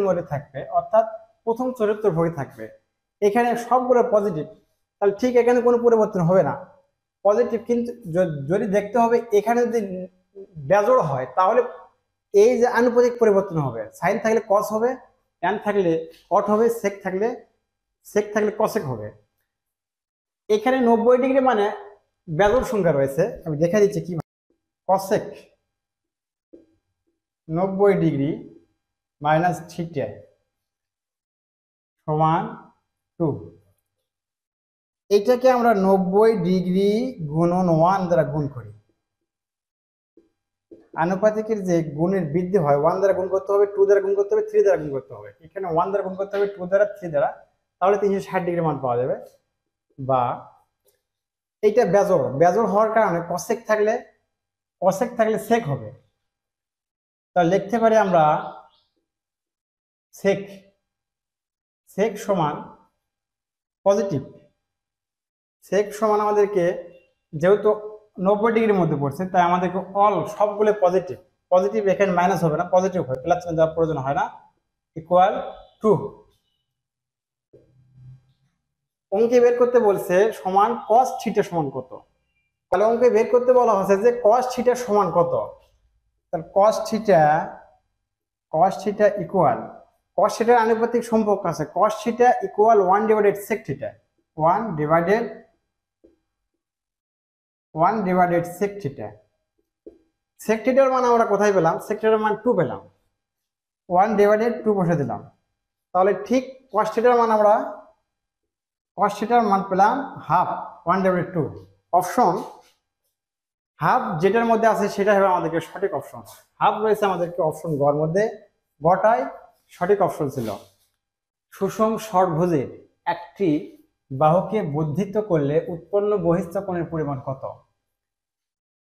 মধ্যে থাকবে, অর্থাৎ প্রথম চতুর্থভাগে থাকবে। এখানে সবগুলো পজিটিভ, তাহলে ঠিক এখানে কোনো পরিবর্তন হবে না, পজিটিভ। কিন্তু যদি দেখতে হবে এখানে যদি বেজোড় হয় তাহলে এই যে আনুপাতিক পরিবর্তন হবে। সাইন থাকলে কস হবে, ট্যান থাকলে কট হবে, সেক থাকলে কসেক হবে। এখানে 90 ডিগ্রি মানে বেজোড় সংখ্যা রয়েছে, আমি দেখা দিচ্ছি কি। কসেক 90 ডিগ্রি মাইনাস থিটা সমান 2। এটাকে আমরা 90 ডিগ্রি গুণন 1 দ্বারা গুণ করি। আনুপাতিকের যে গুণের বৃদ্ধি হয় 1 দ্বারা গুণ করতে হবে, 2 দ্বারা গুণ করতে হবে, 3 দ্বারা গুণ করতে হবে। এখানে 1 দ্বারা গুণ করতে হবে, 2 দ্বারা, 3 দ্বারা, তাহলে 360 ডিগ্রি মান পাওয়া যাবে। বা এইটা বেজোড় হওয়ার কারণে কসেক থাকলে সেক হবে। তাহলে লিখতে পারি আমরা সেক সমান পজিটিভ। সেক সমান আমাদেরকে, যেহেতু 90 ডিগ্রির মধ্যে পড়ছে, তাই আমাদেরকে অল সবগুলো পজিটিভ এখানে মাইনাস হবে না, পজিটিভ হবে, প্লাস চিহ্ন দেওয়ার প্রয়োজন হয় না, ইকুয়াল 2। অঙ্কে বের করতে বলছে সমান কস থিটা সমান কত। তাহলে অঙ্কে বের করতে বলা হচ্ছে যে কস থিটা সমান কত। তাহলে কস থিটা ইকুয়াল, কস থিটার আনুপাতিক সম্পর্ক আছে, cos theta equal 1 divided sec theta, 1 divided sec theta. Sec থিটার মান আমরা কোথায় পেলাম? সেক থিটার মান 2 পেলাম, 1 ডিভাইডেড 2 বসে দিলাম। তাহলে ঠিক কস থিটার মান পেলাম হাফ, 1 ডিভাইডেড 2। অপশন হাফ যেটার মধ্যে আছে সেটা হবে আমাদেরকে সঠিক অপশন। হাফ রয়েছে আমাদেরকে অপশন গড় মধ্যে, গটাই সঠিক অপশন ছিল। সুষম ষড়ভুজের একটি বাহুকে বর্ধিত করলে উৎপন্ন বহিস্থ কোণের পরিমাণ কত?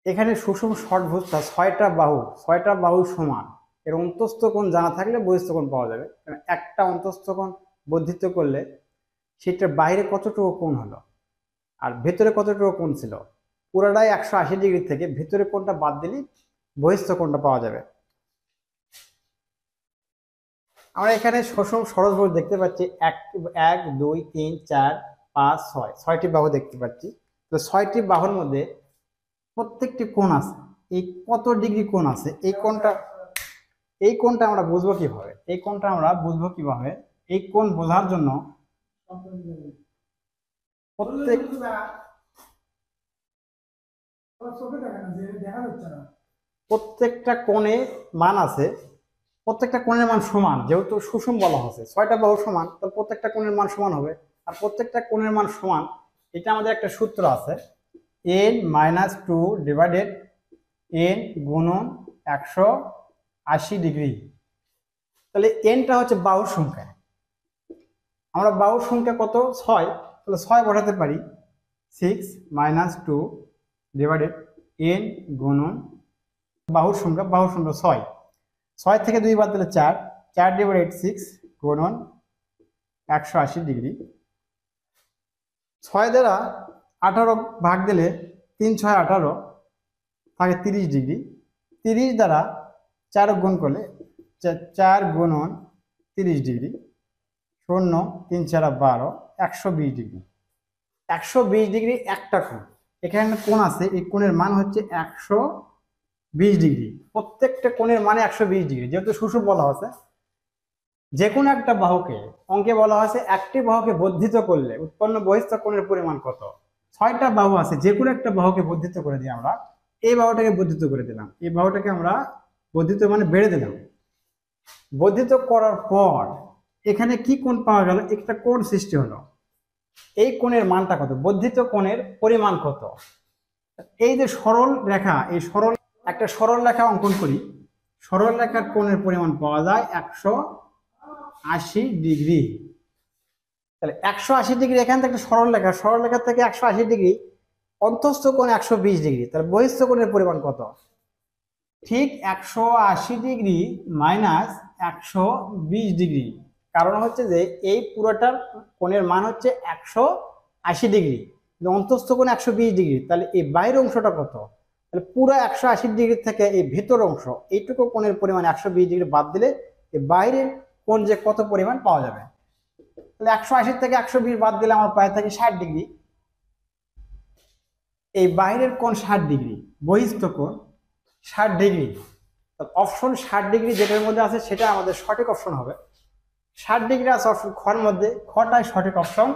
এখানে সুষম ষড়ভুজটা 6টা বাহু সমান, এর অন্তস্থ কোণ জানা থাকলে বহিস্থ কোণ পাওয়া যাবে। একটা অন্তস্থ কোণ বর্ধিত করলে সেটার বাইরে কতটুকু কোণ হলো আর ভেতরে কতটুকু কোণ ছিল, পুরোটাই 180 ডিগ্রি থেকে ভেতরে কোণটা বাদ দিলে বহিস্থ কোণটা পাওয়া যাবে। আমরা এখানে সুষম ষড়ভুজ দেখতে পাচ্ছি 1 2 3 4 5 6, 6টি বাহু দেখতে পাচ্ছি। তো 6টি বাহুর মধ্যে প্রত্যেকটি কোণ আছে, এই কত ডিগ্রি কোণ আছে, এই কোণটা আমরা বুঝবো কিভাবে? এই কোণ বোঝার জন্য প্রত্যেকটা কোণে মান আছে, প্রত্যেকটা কোণের মান সমান। যেহেতু সুষম বলা হচ্ছে 6টা বাহু সমান, তাহলে প্রত্যেকটা কোণের মান সমান হবে। আর প্রত্যেকটা কোণের মান সমান, এটা আমাদের একটা সূত্র আছে, n-2 ডিভাইডেড n গুণন 180 ডিগ্রি। তাহলে nটা হচ্ছে বাহুর সংখ্যা, আমরা বাহুর সংখ্যা কত? 6, তাহলে 6 বসাতে পারি। 6 - 2 ডিভাইডেড n গুণন বাহুর সংখ্যা 6, 6 থেকে 2 বাদ দিলে 4 ডিভাইডেড 6 গুণন 180 ডিগ্রি। 6 দ্বারা 18 ভাগ দিলে 3 6 18 থাকে 30 ডিগ্রি। 30 দ্বারা 4 গুণ করলে 4 গুণন 30 ডিগ্রি, 0 3 4 12, 120 ডিগ্রি। 120 ডিগ্রি একটা কোণ, এখানে কোণ আছে, এই কোণের মান হচ্ছে 120 ডিগ্রি। প্রত্যেকটা কোণের মানে 120 ডিগ্রি, যেহেতু সুষুপ বলা হয়েছে। যে কোনো একটা বাহুকে, অঙ্কে বলা হয়েছে একটি বাহুকে বর্ধিত করলে উৎপন্ন বহিস্থ কোণের পরিমাণ কত। 6টা বাহু আছে, যে কোনো একটা বাহুকে বর্ধিত করে দিই আমরা। এই বাহুটাকে বর্ধিত করে দিলাম, এই বাহুটাকে আমরা বর্ধিত মানে বেড়ে দিলাম। বর্ধিত করার পর এখানে কি কোণ পাওয়া গেল, একটা কোণ সৃষ্টি হলো। এই কোণের মানটা কত, বর্ধিত কোণের পরিমাণ কত। এই যে সরল রেখা, এই একটা সরল রেখা অঙ্কন করি। সরল রেখার কোণের পরিমাণ পাওয়া যায় 180 ডিগ্রি। তাহলে 180 ডিগ্রি, এখান থেকে একটা সরল রেখা, সরল রেখা থেকে 180 ডিগ্রি, অন্তঃস্থ কোণ 120 ডিগ্রি, তাহলে বহিস্থ কোণের পরিমাণ কত। ঠিক 180 ডিগ্রি মাইনাস 120 ডিগ্রি। কারণ হচ্ছে যে এই পুরোটার কোণের মান হচ্ছে 180 ডিগ্রি, অন্তঃস্থ কোণ 120 ডিগ্রি, তাহলে এই বাইরের অংশটা কত। তাহলে পুরো 180 ডিগ্রি থেকে এই ভেতর অংশ এইটুকু কোণের পরিমাণ 120 ডিগ্রি বাদ দিলে এই বাইরের কোণ যে কত পরিমাণ পাওয়া যাবে। তাহলে 180 থেকে 120 বাদ দিলে আমার পায়ে থাকে 60 ডিগ্রি। এই বাইরের কোণ 60 ডিগ্রি, বহিস্থ কোণ 60 ডিগ্রি। অপশন 60 ডিগ্রি যেটার মধ্যে আছে সেটা আমাদের সঠিক অপশন হবে। 60 ডিগ্রি আছে অপশন খর মধ্যে, খটাই সঠিক অপশন।